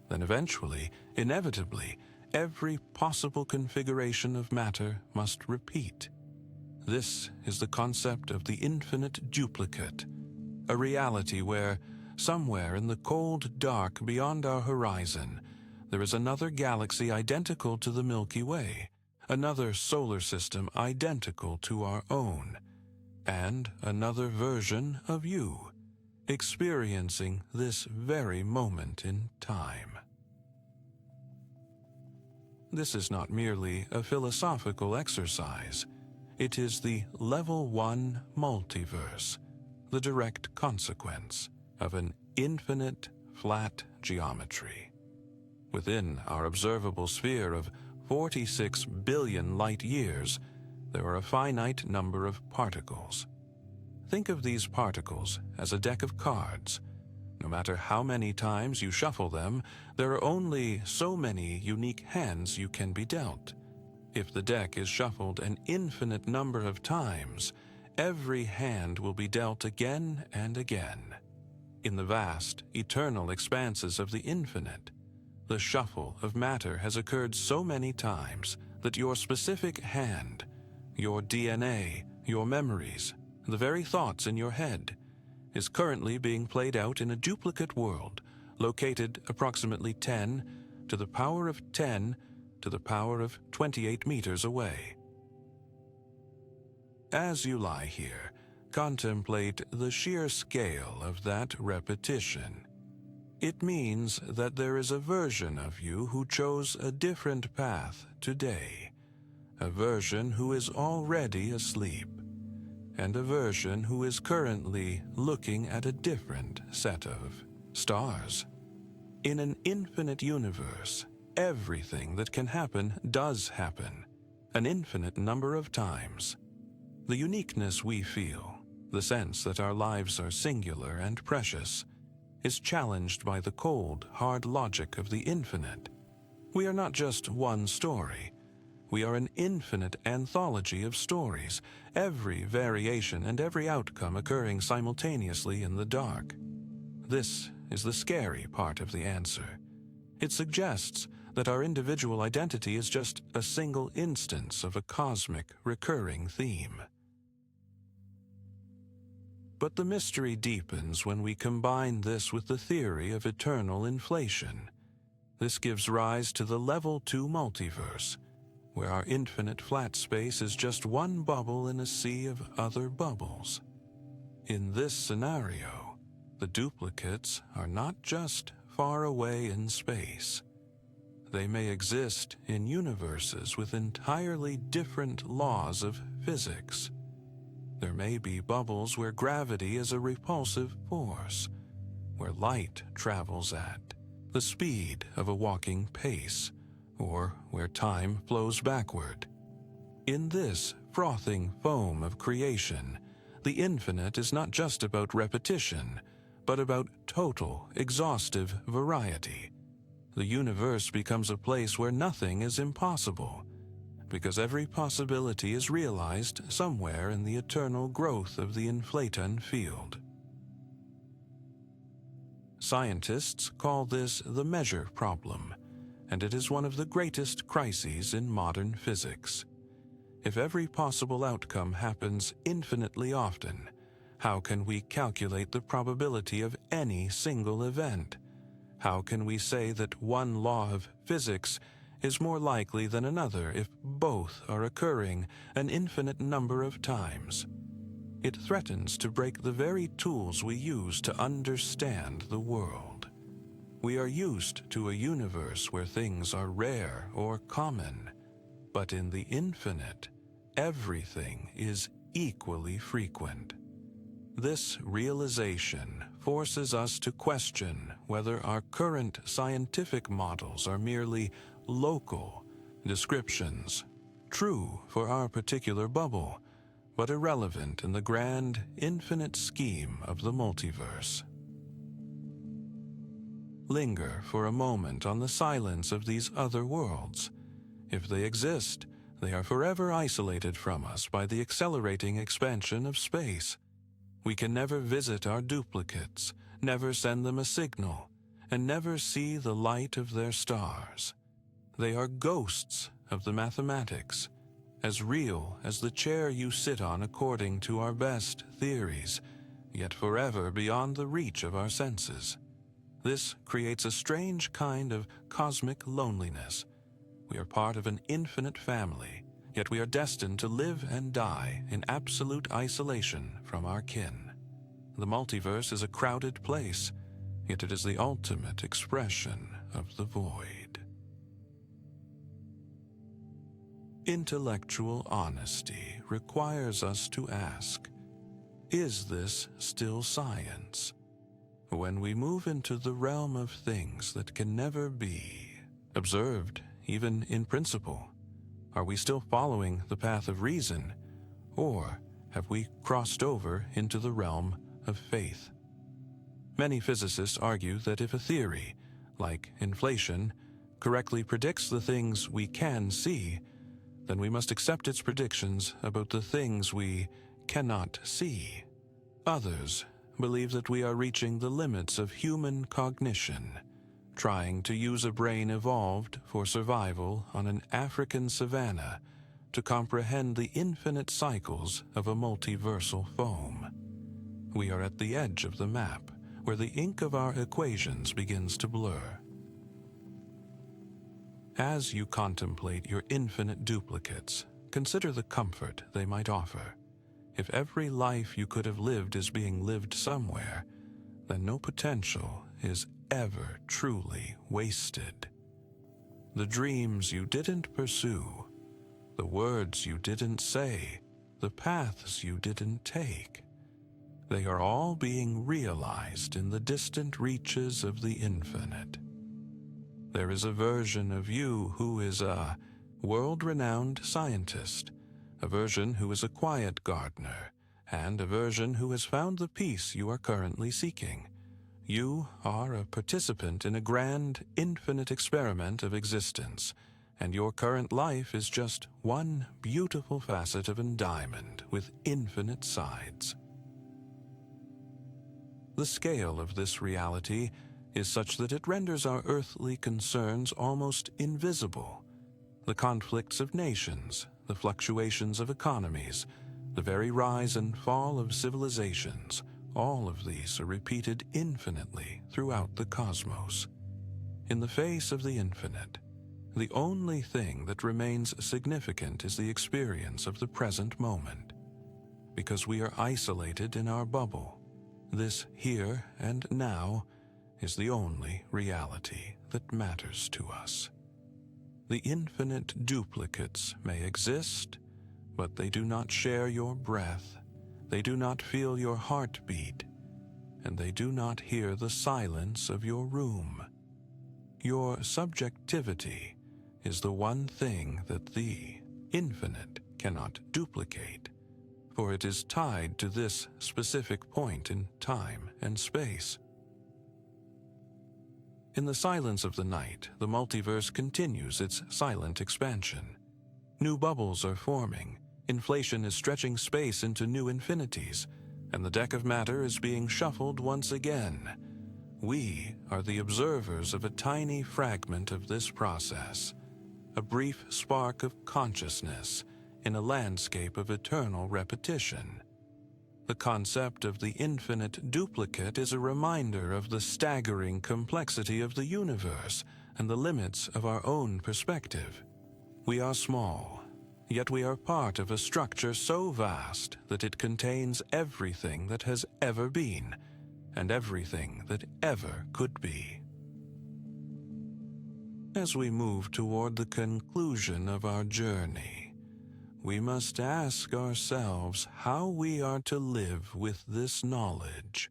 then eventually, inevitably, every possible configuration of matter must repeat. This is the concept of the infinite duplicate, a reality where, somewhere in the cold dark beyond our horizon, there is another galaxy identical to the Milky Way, another solar system identical to our own, and another version of you, experiencing this very moment in time. This is not merely a philosophical exercise. It is the Level 1 multiverse, the direct consequence of an infinite flat geometry. Within our observable sphere of 46 billion light-years, there are a finite number of particles. Think of these particles as a deck of cards. No matter how many times you shuffle them, there are only so many unique hands you can be dealt. If the deck is shuffled an infinite number of times, every hand will be dealt again and again. In the vast, eternal expanses of the infinite, the shuffle of matter has occurred so many times that your specific hand, your DNA, your memories, the very thoughts in your head, is currently being played out in a duplicate world located approximately 10 to the power of 10 to the power of 28 meters away. As you lie here, contemplate the sheer scale of that repetition. It means that there is a version of you who chose a different path today, a version who is already asleep, and a version who is currently looking at a different set of stars. In an infinite universe, everything that can happen does happen, an infinite number of times. The uniqueness we feel, the sense that our lives are singular and precious, is challenged by the cold, hard logic of the infinite. We are not just one story. We are an infinite anthology of stories, every variation and every outcome occurring simultaneously in the dark. This is the scary part of the answer. It suggests that our individual identity is just a single instance of a cosmic, recurring theme. But the mystery deepens when we combine this with the theory of eternal inflation. This gives rise to the Level 2 multiverse, where our infinite flat space is just one bubble in a sea of other bubbles. In this scenario, the duplicates are not just far away in space. They may exist in universes with entirely different laws of physics. There may be bubbles where gravity is a repulsive force, where light travels at the speed of a walking pace, or where time flows backward. In this frothing foam of creation, the infinite is not just about repetition, but about total, exhaustive variety. The universe becomes a place where nothing is impossible, because every possibility is realized somewhere in the eternal growth of the inflaton field. Scientists call this the measure problem, and it is one of the greatest crises in modern physics. If every possible outcome happens infinitely often, how can we calculate the probability of any single event? How can we say that one law of physics is more likely than another if both are occurring an infinite number of times? It threatens to break the very tools we use to understand the world. We are used to a universe where things are rare or common, but in the infinite, everything is equally frequent. This realization forces us to question whether our current scientific models are merely local descriptions, true for our particular bubble, but irrelevant in the grand, infinite scheme of the multiverse. Linger for a moment on the silence of these other worlds. If they exist, they are forever isolated from us by the accelerating expansion of space. We can never visit our duplicates, never send them a signal, and never see the light of their stars. They are ghosts of the mathematics, as real as the chair you sit on according to our best theories, yet forever beyond the reach of our senses. This creates a strange kind of cosmic loneliness. We are part of an infinite family, yet we are destined to live and die in absolute isolation from our kin. The multiverse is a crowded place, yet it is the ultimate expression of the void. Intellectual honesty requires us to ask, is this still science? When we move into the realm of things that can never be observed, even in principle, are we still following the path of reason, or have we crossed over into the realm of faith? Many physicists argue that if a theory, like inflation, correctly predicts the things we can see, then we must accept its predictions about the things we cannot see. Others believe that we are reaching the limits of human cognition, trying to use a brain evolved for survival on an African savanna to comprehend the infinite cycles of a multiversal foam. We are at the edge of the map, where the ink of our equations begins to blur. As you contemplate your infinite duplicates, consider the comfort they might offer. If every life you could have lived is being lived somewhere, then no potential is ever truly wasted. The dreams you didn't pursue, the words you didn't say, the paths you didn't take, they are all being realized in the distant reaches of the infinite. There is a version of you who is a world-renowned scientist, a version who is a quiet gardener, and a version who has found the peace you are currently seeking. You are a participant in a grand, infinite experiment of existence, and your current life is just one beautiful facet of a diamond with infinite sides. The scale of this reality is such that it renders our earthly concerns almost invisible. The conflicts of nations, the fluctuations of economies, the very rise and fall of civilizations, all of these are repeated infinitely throughout the cosmos. In the face of the infinite, the only thing that remains significant is the experience of the present moment. Because we are isolated in our bubble, this here and now is the only reality that matters to us. The infinite duplicates may exist, but they do not share your breath, they do not feel your heartbeat, and they do not hear the silence of your room. Your subjectivity is the one thing that the infinite cannot duplicate, for it is tied to this specific point in time and space. In the silence of the night, the multiverse continues its silent expansion. New bubbles are forming, inflation is stretching space into new infinities, and the deck of matter is being shuffled once again. We are the observers of a tiny fragment of this process, a brief spark of consciousness in a landscape of eternal repetition. The concept of the infinite duplicate is a reminder of the staggering complexity of the universe and the limits of our own perspective. We are small, yet we are part of a structure so vast that it contains everything that has ever been and everything that ever could be. As we move toward the conclusion of our journey, we must ask ourselves how we are to live with this knowledge.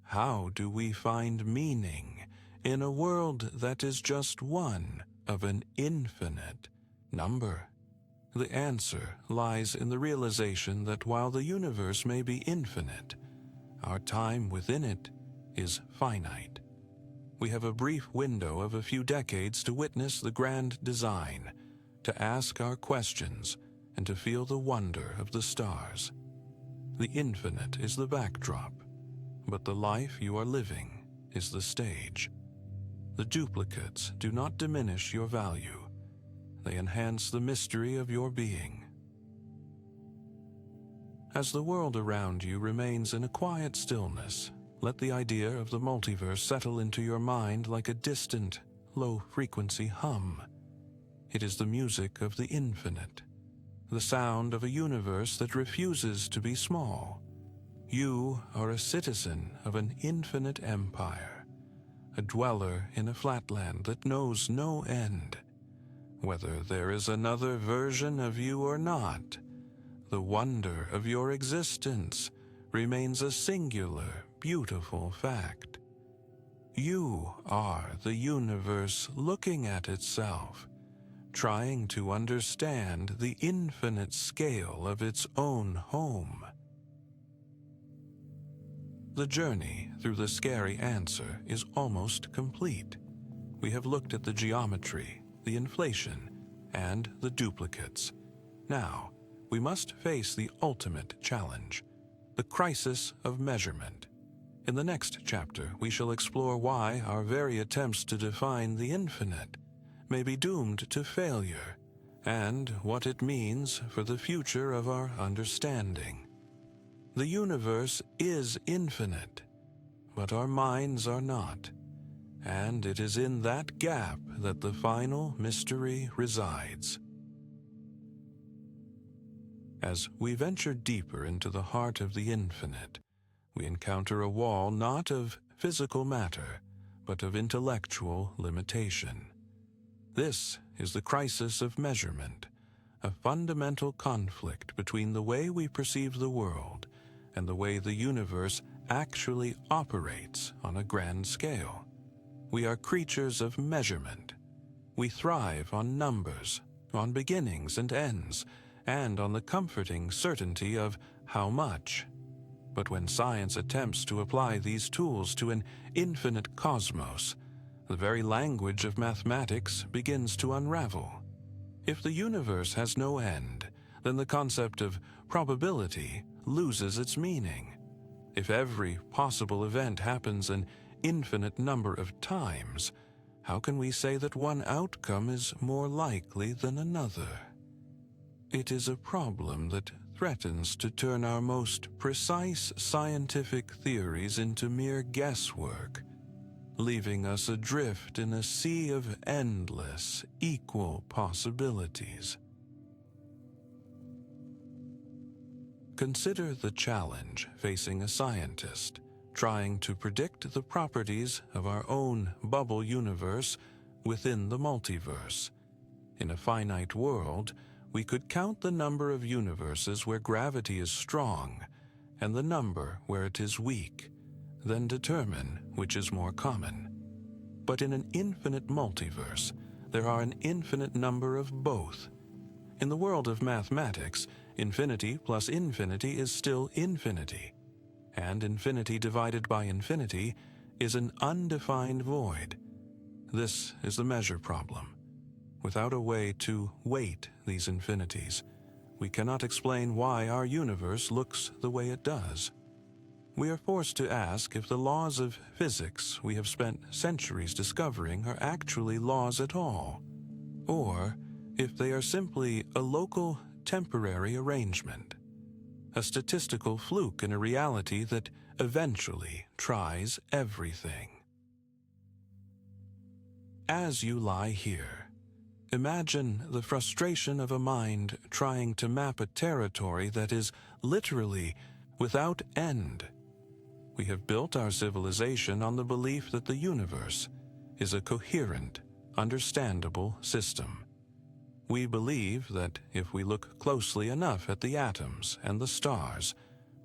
How do we find meaning in a world that is just one of an infinite number? The answer lies in the realization that while the universe may be infinite, our time within it is finite. We have a brief window of a few decades to witness the grand design, to ask our questions, and to feel the wonder of the stars. The infinite is the backdrop, but the life you are living is the stage. The duplicates do not diminish your value. They enhance the mystery of your being. As the world around you remains in a quiet stillness, let the idea of the multiverse settle into your mind like a distant, low-frequency hum. It is the music of the infinite, the sound of a universe that refuses to be small. You are a citizen of an infinite empire, a dweller in a flatland that knows no end. Whether there is another version of you or not, the wonder of your existence remains a singular, beautiful fact. You are the universe looking at itself, trying to understand the infinite scale of its own home. The journey through the scary answer is almost complete. We have looked at the geometry, the inflation, and the duplicates. Now, we must face the ultimate challenge, the crisis of measurement. In the next chapter, we shall explore why our very attempts to define the infinite may be doomed to failure, and what it means for the future of our understanding. The universe is infinite, but our minds are not, and it is in that gap that the final mystery resides. As we venture deeper into the heart of the infinite, we encounter a wall not of physical matter, but of intellectual limitation. This is the crisis of measurement, a fundamental conflict between the way we perceive the world and the way the universe actually operates on a grand scale. we are creatures of measurement. We thrive on numbers, on beginnings and ends, and on the comforting certainty of how much. But when science attempts to apply these tools to an infinite cosmos, the very language of mathematics begins to unravel. If the universe has no end, then the concept of probability loses its meaning. If every possible event happens an infinite number of times, how can we say that one outcome is more likely than another? It is a problem that threatens to turn our most precise scientific theories into mere guesswork, leaving us adrift in a sea of endless, equal possibilities. Consider the challenge facing a scientist trying to predict the properties of our own bubble universe within the multiverse. In a finite world, we could count the number of universes where gravity is strong and the number where it is weak, then determine which is more common. But in an infinite multiverse, there are an infinite number of both. In the world of mathematics, infinity plus infinity is still infinity, and infinity divided by infinity is an undefined void. This is the measure problem. Without a way to weight these infinities, we cannot explain why our universe looks the way it does. We are forced to ask if the laws of physics we have spent centuries discovering are actually laws at all, or if they are simply a local, temporary arrangement, a statistical fluke in a reality that eventually tries everything. As you lie here, imagine the frustration of a mind trying to map a territory that is literally without end. We have built our civilization on the belief that the universe is a coherent, understandable system. We believe that if we look closely enough at the atoms and the stars,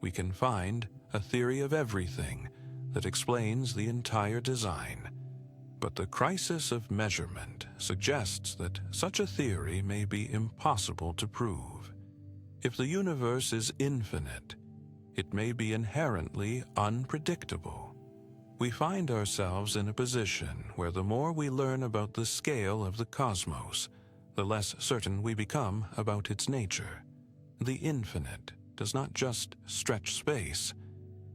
we can find a theory of everything that explains the entire design. But the crisis of measurement suggests that such a theory may be impossible to prove. If the universe is infinite, it may be inherently unpredictable. We find ourselves in a position where the more we learn about the scale of the cosmos, the less certain we become about its nature. The infinite does not just stretch space,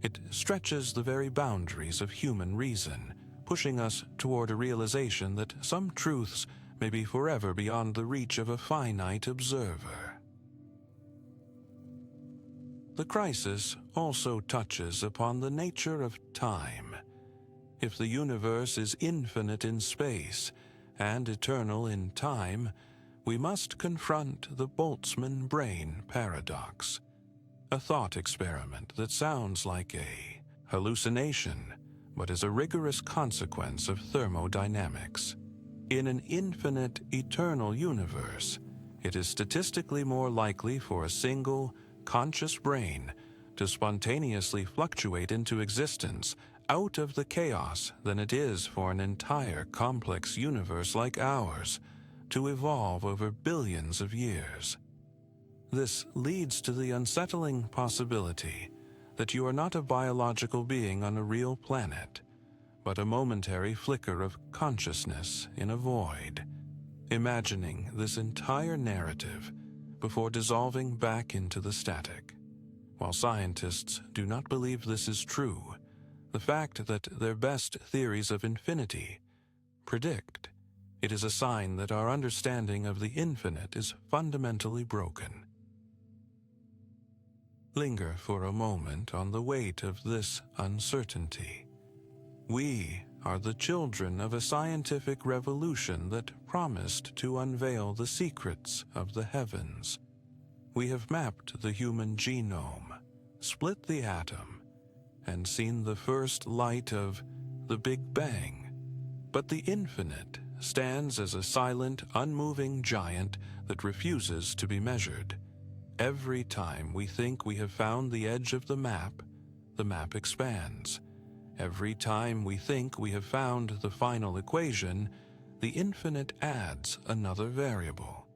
it stretches the very boundaries of human reason, pushing us toward a realization that some truths may be forever beyond the reach of a finite observer. The crisis also touches upon the nature of time. If the universe is infinite in space and eternal in time, we must confront the Boltzmann brain paradox, a thought experiment that sounds like a hallucination, but is a rigorous consequence of thermodynamics. In an infinite, eternal universe, it is statistically more likely for a single, conscious brain to spontaneously fluctuate into existence out of the chaos than it is for an entire complex universe like ours to evolve over billions of years. This leads to the unsettling possibility that you are not a biological being on a real planet, but a momentary flicker of consciousness in a void. Imagining this entire narrative before dissolving back into the static. While scientists do not believe this is true, the fact that their best theories of infinity predict, it is a sign that our understanding of the infinite is fundamentally broken. Linger for a moment on the weight of this uncertainty. We are the children of a scientific revolution that promised to unveil the secrets of the heavens. We have mapped the human genome, split the atom, and seen the first light of the Big Bang. But the infinite stands as a silent, unmoving giant that refuses to be measured. Every time we think we have found the edge of the map expands, Every time we think we have found the final equation, the infinite adds another variable.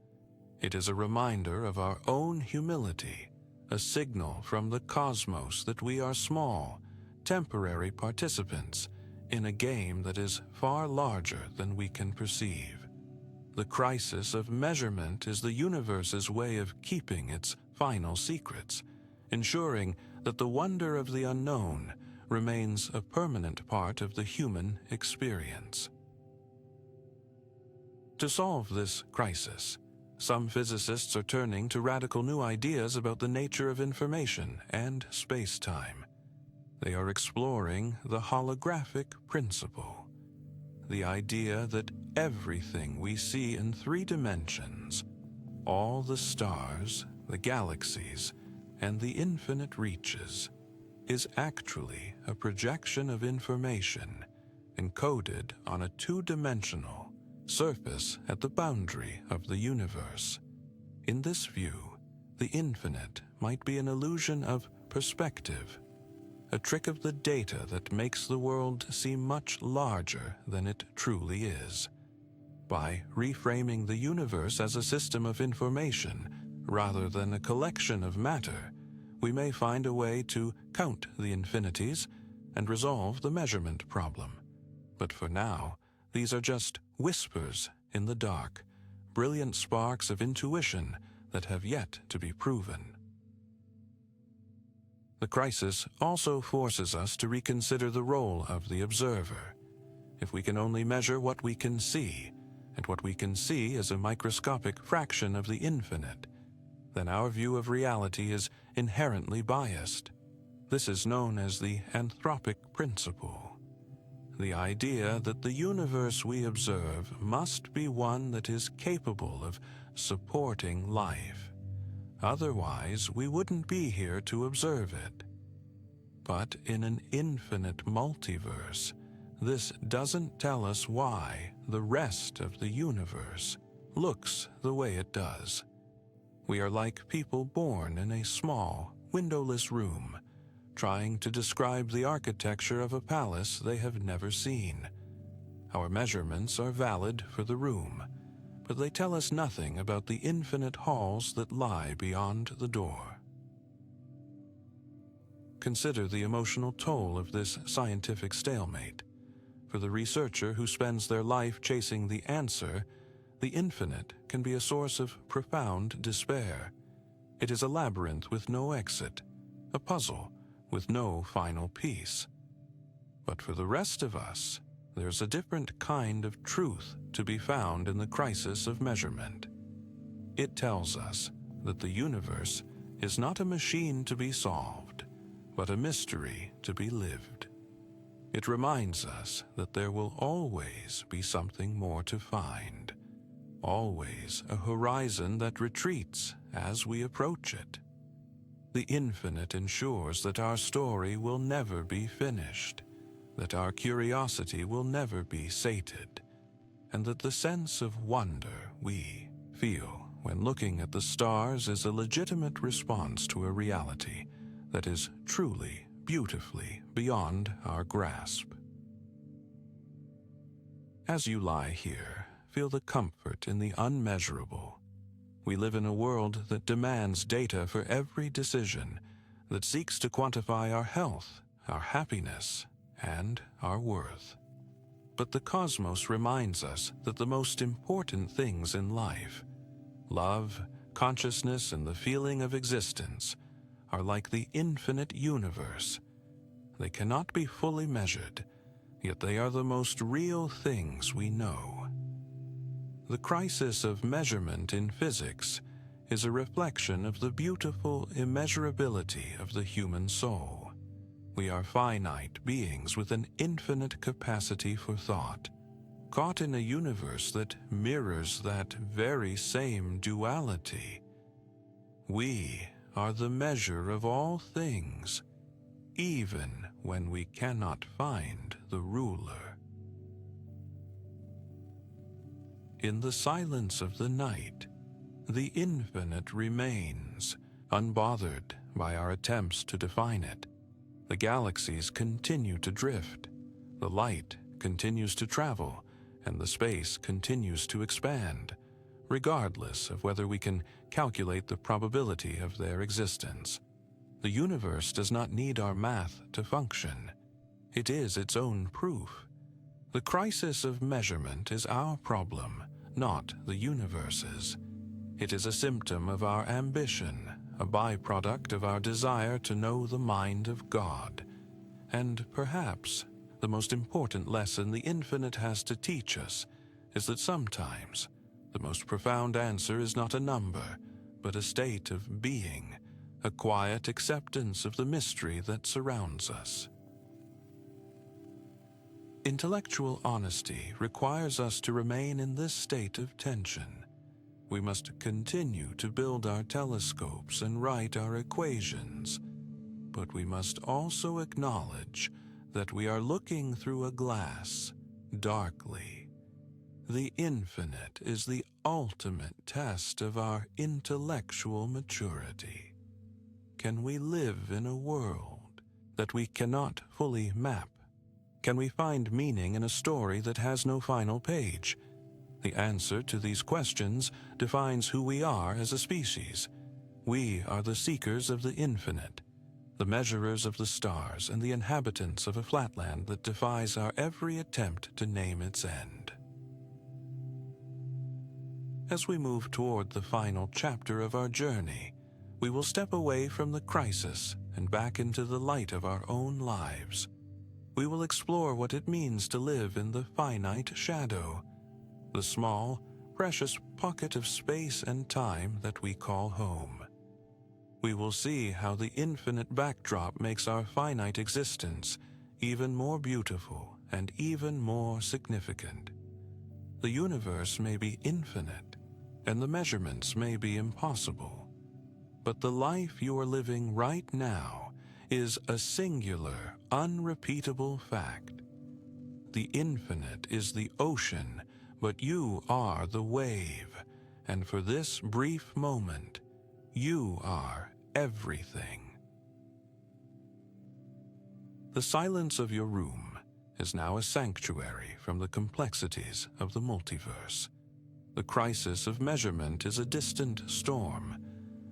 It is a reminder of our own humility, a signal from the cosmos that we are small, temporary participants in a game that is far larger than we can perceive. The crisis of measurement is the universe's way of keeping its final secrets, ensuring that the wonder of the unknown remains a permanent part of the human experience. To solve this crisis, some physicists are turning to radical new ideas about the nature of information and space-time. They are exploring the holographic principle, the idea that everything we see in 3 dimensions, all the stars, the galaxies, and the infinite reaches, is actually a projection of information encoded on a 2-dimensional surface at the boundary of the universe. In this view, the infinite might be an illusion of perspective, a trick of the data that makes the world seem much larger than it truly is. By reframing the universe as a system of information rather than a collection of matter, we may find a way to count the infinities and resolve the measurement problem. But for now, these are just whispers in the dark, brilliant sparks of intuition that have yet to be proven. The crisis also forces us to reconsider the role of the observer. If we can only measure what we can see, and what we can see is a microscopic fraction of the infinite, then our view of reality is inherently biased. This is known as the anthropic principle. The idea that the universe we observe must be one that is capable of supporting life. Otherwise, we wouldn't be here to observe it. But in an infinite multiverse, this doesn't tell us why the rest of the universe looks the way it does. We are like people born in a small, windowless room, trying to describe the architecture of a palace they have never seen. Our measurements are valid for the room, but they tell us nothing about the infinite halls that lie beyond the door. Consider the emotional toll of this scientific stalemate. For the researcher who spends their life chasing the answer, the infinite can be a source of profound despair. It is a labyrinth with no exit, a puzzle with no final piece. But for the rest of us, there's a different kind of truth to be found in the crisis of measurement. It tells us that the universe is not a machine to be solved, but a mystery to be lived. It reminds us that there will always be something more to find, always a horizon that retreats as we approach it. The infinite ensures that our story will never be finished, that our curiosity will never be sated, and that the sense of wonder we feel when looking at the stars is a legitimate response to a reality that is truly, beautifully beyond our grasp. As you lie here, feel the comfort in the unmeasurable. We live in a world that demands data for every decision, that seeks to quantify our health, our happiness, and our worth. But the cosmos reminds us that the most important things in life, love, consciousness, and the feeling of existence, are like the infinite universe. They cannot be fully measured, yet they are the most real things we know. The crisis of measurement in physics is a reflection of the beautiful immeasurability of the human soul. We are finite beings with an infinite capacity for thought, caught in a universe that mirrors that very same duality. We are the measure of all things, even when we cannot find the ruler. In the silence of the night, the infinite remains, unbothered by our attempts to define it. The galaxies continue to drift. The light continues to travel, and the space continues to expand, regardless of whether we can calculate the probability of their existence. The universe does not need our math to function. It is its own proof. The crisis of measurement is our problem, not the universe's. It is a symptom of our ambition, a byproduct of our desire to know the mind of God. And perhaps the most important lesson the infinite has to teach us is that sometimes the most profound answer is not a number, but a state of being, a quiet acceptance of the mystery that surrounds us. Intellectual honesty requires us to remain in this state of tension. We must continue to build our telescopes and write our equations, but we must also acknowledge that we are looking through a glass, darkly. The infinite is the ultimate test of our intellectual maturity. Can we live in a world that we cannot fully map? Can we find meaning in a story that has no final page? The answer to these questions defines who we are as a species. We are the seekers of the infinite, the measurers of the stars, and the inhabitants of a flatland that defies our every attempt to name its end. As we move toward the final chapter of our journey, we will step away from the crisis and back into the light of our own lives. We will explore what it means to live in the finite shadow, the small, precious pocket of space and time that we call home. We will see how the infinite backdrop makes our finite existence even more beautiful and even more significant. The universe may be infinite, and the measurements may be impossible, but the life you are living right now is a singular, unrepeatable fact. The infinite is the ocean, but you are the wave, and for this brief moment, you are everything. The silence of your room is now a sanctuary from the complexities of the multiverse. The crisis of measurement is a distant storm,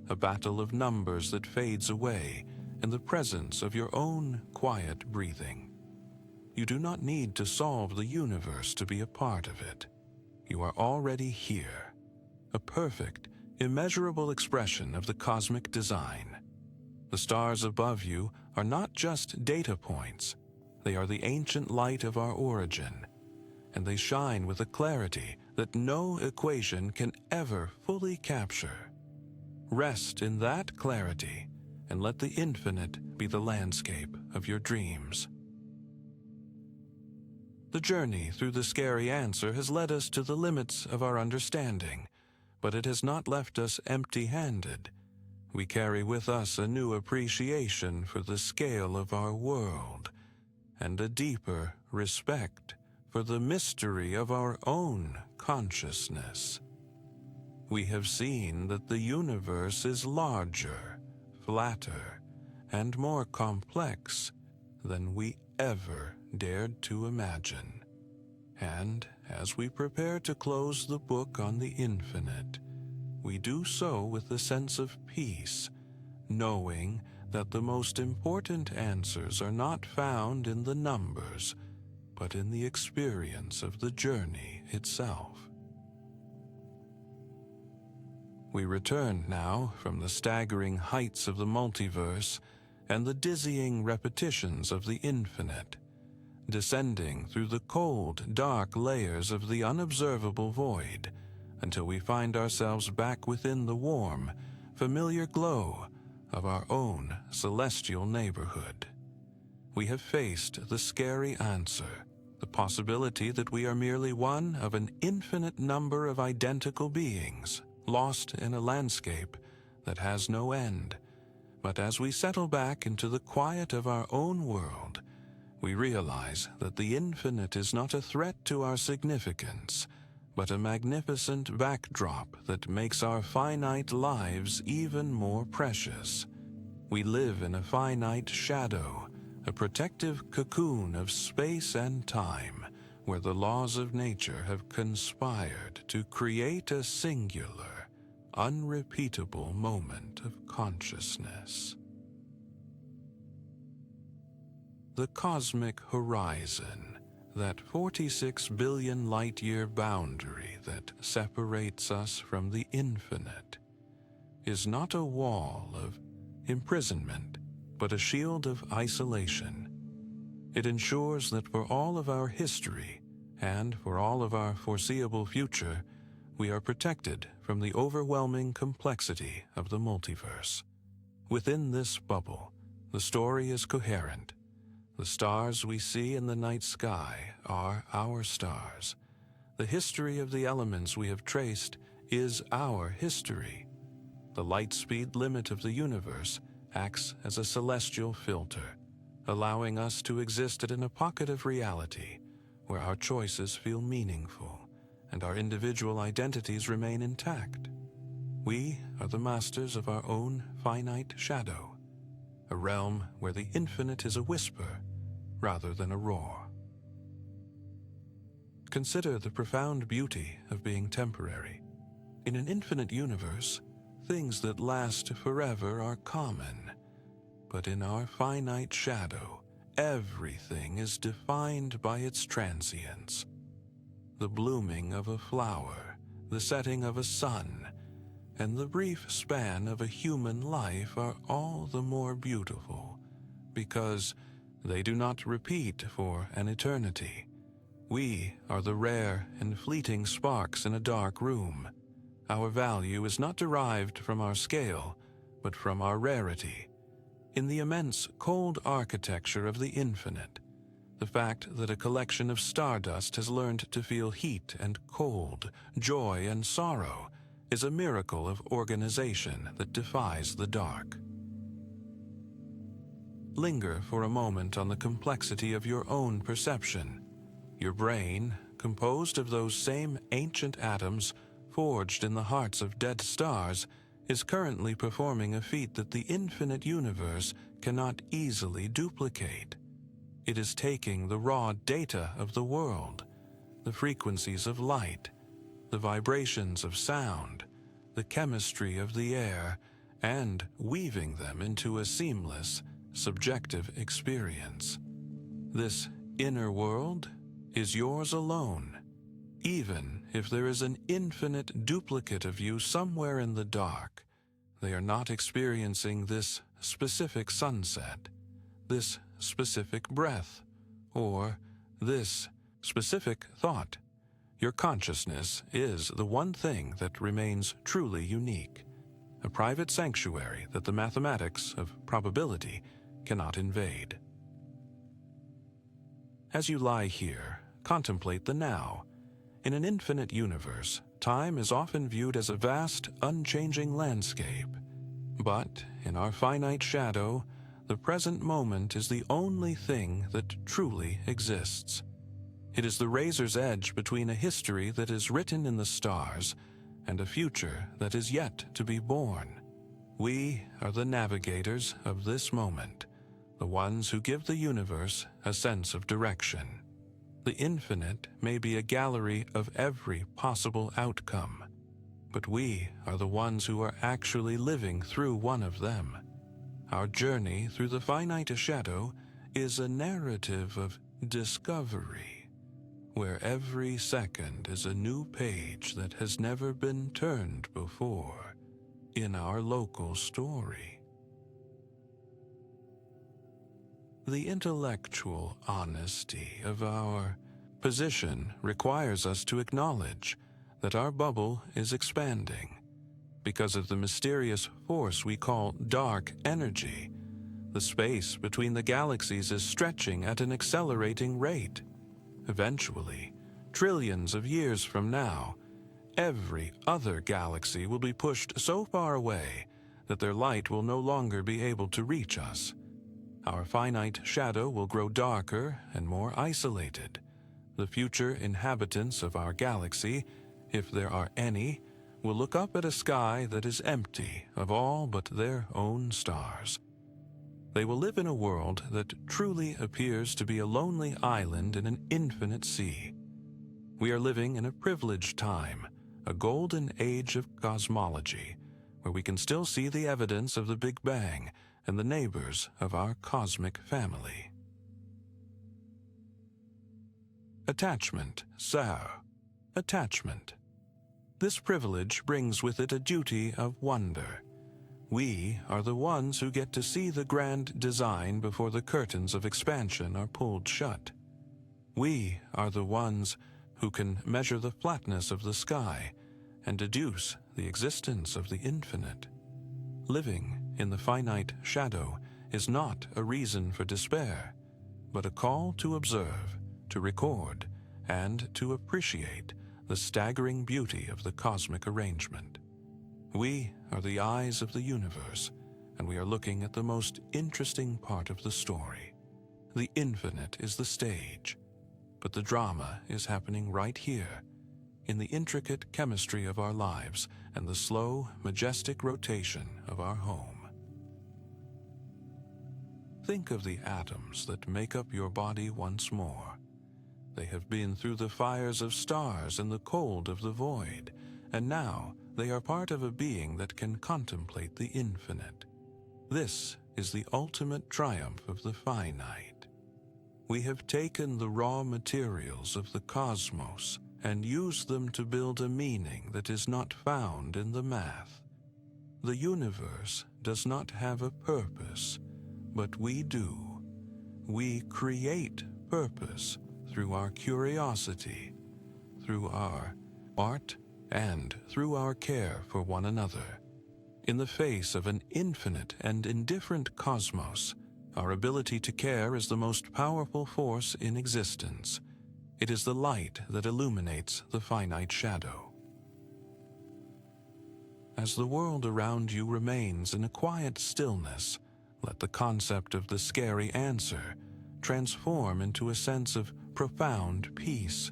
a battle of numbers that fades away in the presence of your own quiet breathing. You do not need to solve the universe to be a part of it. You are already here, a perfect, immeasurable expression of the cosmic design. The stars above you are not just data points. They are the ancient light of our origin, and they shine with a clarity that no equation can ever fully capture. Rest in that clarity and let the infinite be the landscape of your dreams. The journey through the scary answer has led us to the limits of our understanding, but it has not left us empty-handed. We carry with us a new appreciation for the scale of our world, and a deeper respect for the mystery of our own consciousness. We have seen that the universe is larger, flatter, and more complex than we ever dared to imagine. And as we prepare to close the book on the infinite, we do so with a sense of peace, knowing that the most important answers are not found in the numbers, but in the experience of the journey itself. We return now from the staggering heights of the multiverse and the dizzying repetitions of the infinite, descending through the cold, dark layers of the unobservable void until we find ourselves back within the warm, familiar glow of our own celestial neighborhood. We have faced the scary answer, the possibility that we are merely one of an infinite number of identical beings, lost in a landscape that has no end. But as we settle back into the quiet of our own world, we realize that the infinite is not a threat to our significance, but a magnificent backdrop that makes our finite lives even more precious. We live in a finite shadow, a protective cocoon of space and time where the laws of nature have conspired to create a singular, unrepeatable moment of consciousness. The cosmic horizon, that 46 billion light-year boundary that separates us from the infinite, is not a wall of imprisonment, but a shield of isolation. It ensures that for all of our history and for all of our foreseeable future, we are protected from the overwhelming complexity of the multiverse. Within this bubble, the story is coherent. The stars we see in the night sky are our stars. The history of the elements we have traced is our history. The light speed limit of the universe acts as a celestial filter, allowing us to exist in a pocket of reality where our choices feel meaningful and our individual identities remain intact. We are the masters of our own finite shadow, a realm where the infinite is a whisper rather than a roar. Consider the profound beauty of being temporary. In an infinite universe, things that last forever are common. But in our finite shadow, everything is defined by its transience. The blooming of a flower, the setting of a sun, and the brief span of a human life are all the more beautiful because they do not repeat for an eternity. We are the rare and fleeting sparks in a dark room. Our value is not derived from our scale, but from our rarity. In the immense, cold architecture of the infinite, the fact that a collection of stardust has learned to feel heat and cold, joy and sorrow, is a miracle of organization that defies the dark. Linger for a moment on the complexity of your own perception. Your brain, composed of those same ancient atoms forged in the hearts of dead stars, is currently performing a feat that the infinite universe cannot easily duplicate. It is taking the raw data of the world, the frequencies of light, the vibrations of sound, the chemistry of the air, and weaving them into a seamless, subjective experience. This inner world is yours alone, even if there is an infinite duplicate of you somewhere in the dark. They are not experiencing this specific sunset, this specific breath, or this specific thought. Your consciousness is the one thing that remains truly unique, a private sanctuary that the mathematics of probability cannot invade. As you lie here, contemplate the now. In an infinite universe, time is often viewed as a vast, unchanging landscape. But in our finite shadow, the present moment is the only thing that truly exists. It is the razor's edge between a history that is written in the stars and a future that is yet to be born. We are the navigators of this moment, the ones who give the universe a sense of direction. The infinite may be a gallery of every possible outcome, but we are the ones who are actually living through one of them. Our journey through the finite shadow is a narrative of discovery, where every second is a new page that has never been turned before in our local story. The intellectual honesty of our position requires us to acknowledge that our bubble is expanding. Because of the mysterious force we call dark energy, the space between the galaxies is stretching at an accelerating rate. Eventually, trillions of years from now, every other galaxy will be pushed so far away that their light will no longer be able to reach us. Our finite shadow will grow darker and more isolated. The future inhabitants of our galaxy, if there are any, will look up at a sky that is empty of all but their own stars. They will live in a world that truly appears to be a lonely island in an infinite sea. We are living in a privileged time, a golden age of cosmology, where we can still see the evidence of the Big Bang and the neighbors of our cosmic family. Attachment, sir. Attachment. This privilege brings with it a duty of wonder. We are the ones who get to see the grand design before the curtains of expansion are pulled shut. We are the ones who can measure the flatness of the sky and deduce the existence of the infinite. Living in the finite shadow is not a reason for despair, but a call to observe, to record, and to appreciate the staggering beauty of the cosmic arrangement. We are the eyes of the universe, and we are looking at the most interesting part of the story. The infinite is the stage, but the drama is happening right here, in the intricate chemistry of our lives and the slow, majestic rotation of our home. Think of the atoms that make up your body once more. They have been through the fires of stars and the cold of the void, and now they are part of a being that can contemplate the infinite. This is the ultimate triumph of the finite. We have taken the raw materials of the cosmos and used them to build a meaning that is not found in the math. The universe does not have a purpose, but we do. We create purpose through our curiosity, through our art, and through our care for one another. In the face of an infinite and indifferent cosmos, our ability to care is the most powerful force in existence. It is the light that illuminates the finite shadow. As the world around you remains in a quiet stillness, let the concept of the scary answer transform into a sense of profound peace.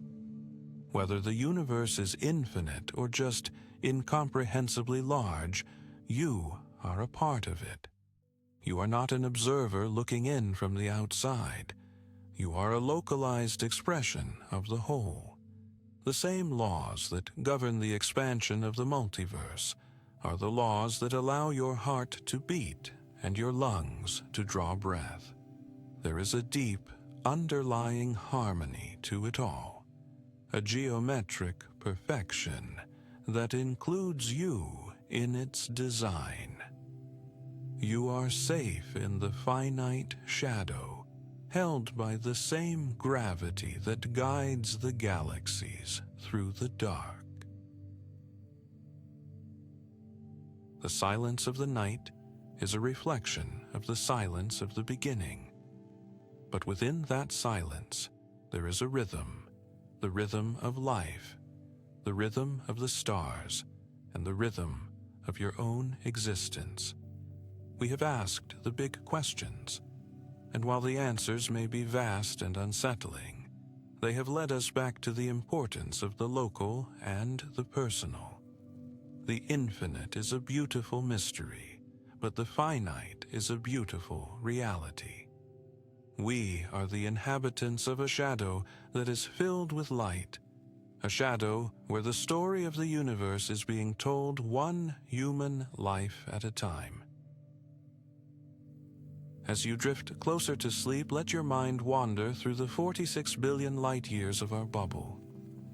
Whether the universe is infinite or just incomprehensibly large, you are a part of it. You are not an observer looking in from the outside. You are a localized expression of the whole. The same laws that govern the expansion of the multiverse are the laws that allow your heart to beat and your lungs to draw breath. There is a deep, underlying harmony to it all, a geometric perfection that includes you in its design. You are safe in the finite shadow, held by the same gravity that guides the galaxies through the dark. The silence of the night is a reflection of the silence of the beginning. But within that silence, there is a rhythm, the rhythm of life, the rhythm of the stars, and the rhythm of your own existence. We have asked the big questions, and while the answers may be vast and unsettling, they have led us back to the importance of the local and the personal. The infinite is a beautiful mystery, but the finite is a beautiful reality. We are the inhabitants of a shadow that is filled with light, a shadow where the story of the universe is being told one human life at a time. As you drift closer to sleep, let your mind wander through the 46 billion light years of our bubble.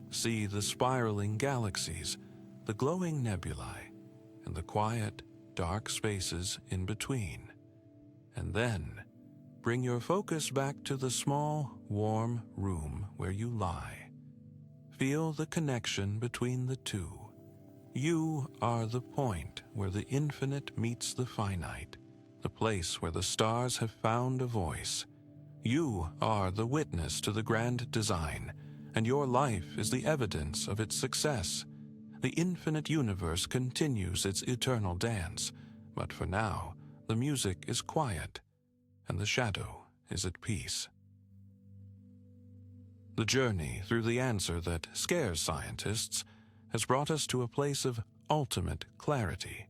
See the spiraling galaxies, the glowing nebulae, and the quiet, dark spaces in between. And then, bring your focus back to the small, warm room where you lie. Feel the connection between the two. You are the point where the infinite meets the finite, the place where the stars have found a voice. You are the witness to the grand design, and your life is the evidence of its success. The infinite universe continues its eternal dance, but for now, the music is quiet, and the shadow is at peace. The journey through the answer that scares scientists has brought us to a place of ultimate clarity.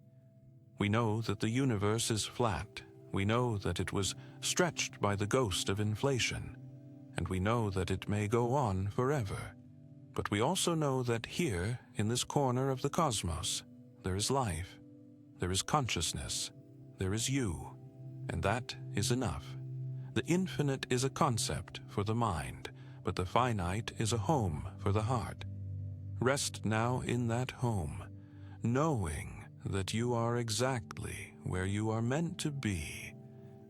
We know that the universe is flat, We know that it was stretched by the ghost of inflation, and we know that it may go on forever. But we also know that here, in this corner of the cosmos, there is life, there is consciousness, there is you, and that is enough. The infinite is a concept for the mind, but the finite is a home for the heart. Rest now in that home, knowing that you are exactly where you are meant to be,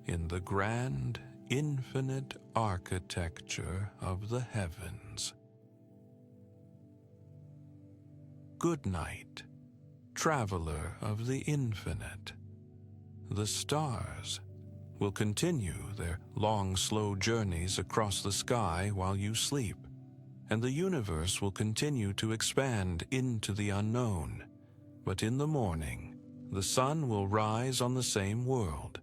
in the grand, infinite architecture of the heavens. Good night, traveler of the infinite. The stars will continue their long, slow journeys across the sky while you sleep, and the universe will continue to expand into the unknown. But in the morning, the sun will rise on the same world,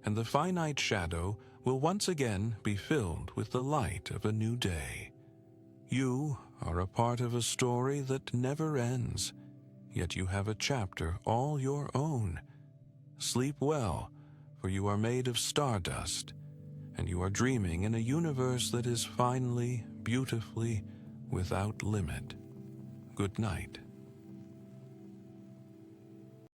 and the finite shadow will once again be filled with the light of a new day. You are a part of a story that never ends, yet you have a chapter all your own. Sleep well, for you are made of stardust, and you are dreaming in a universe that is finely, beautifully, without limit. Good night.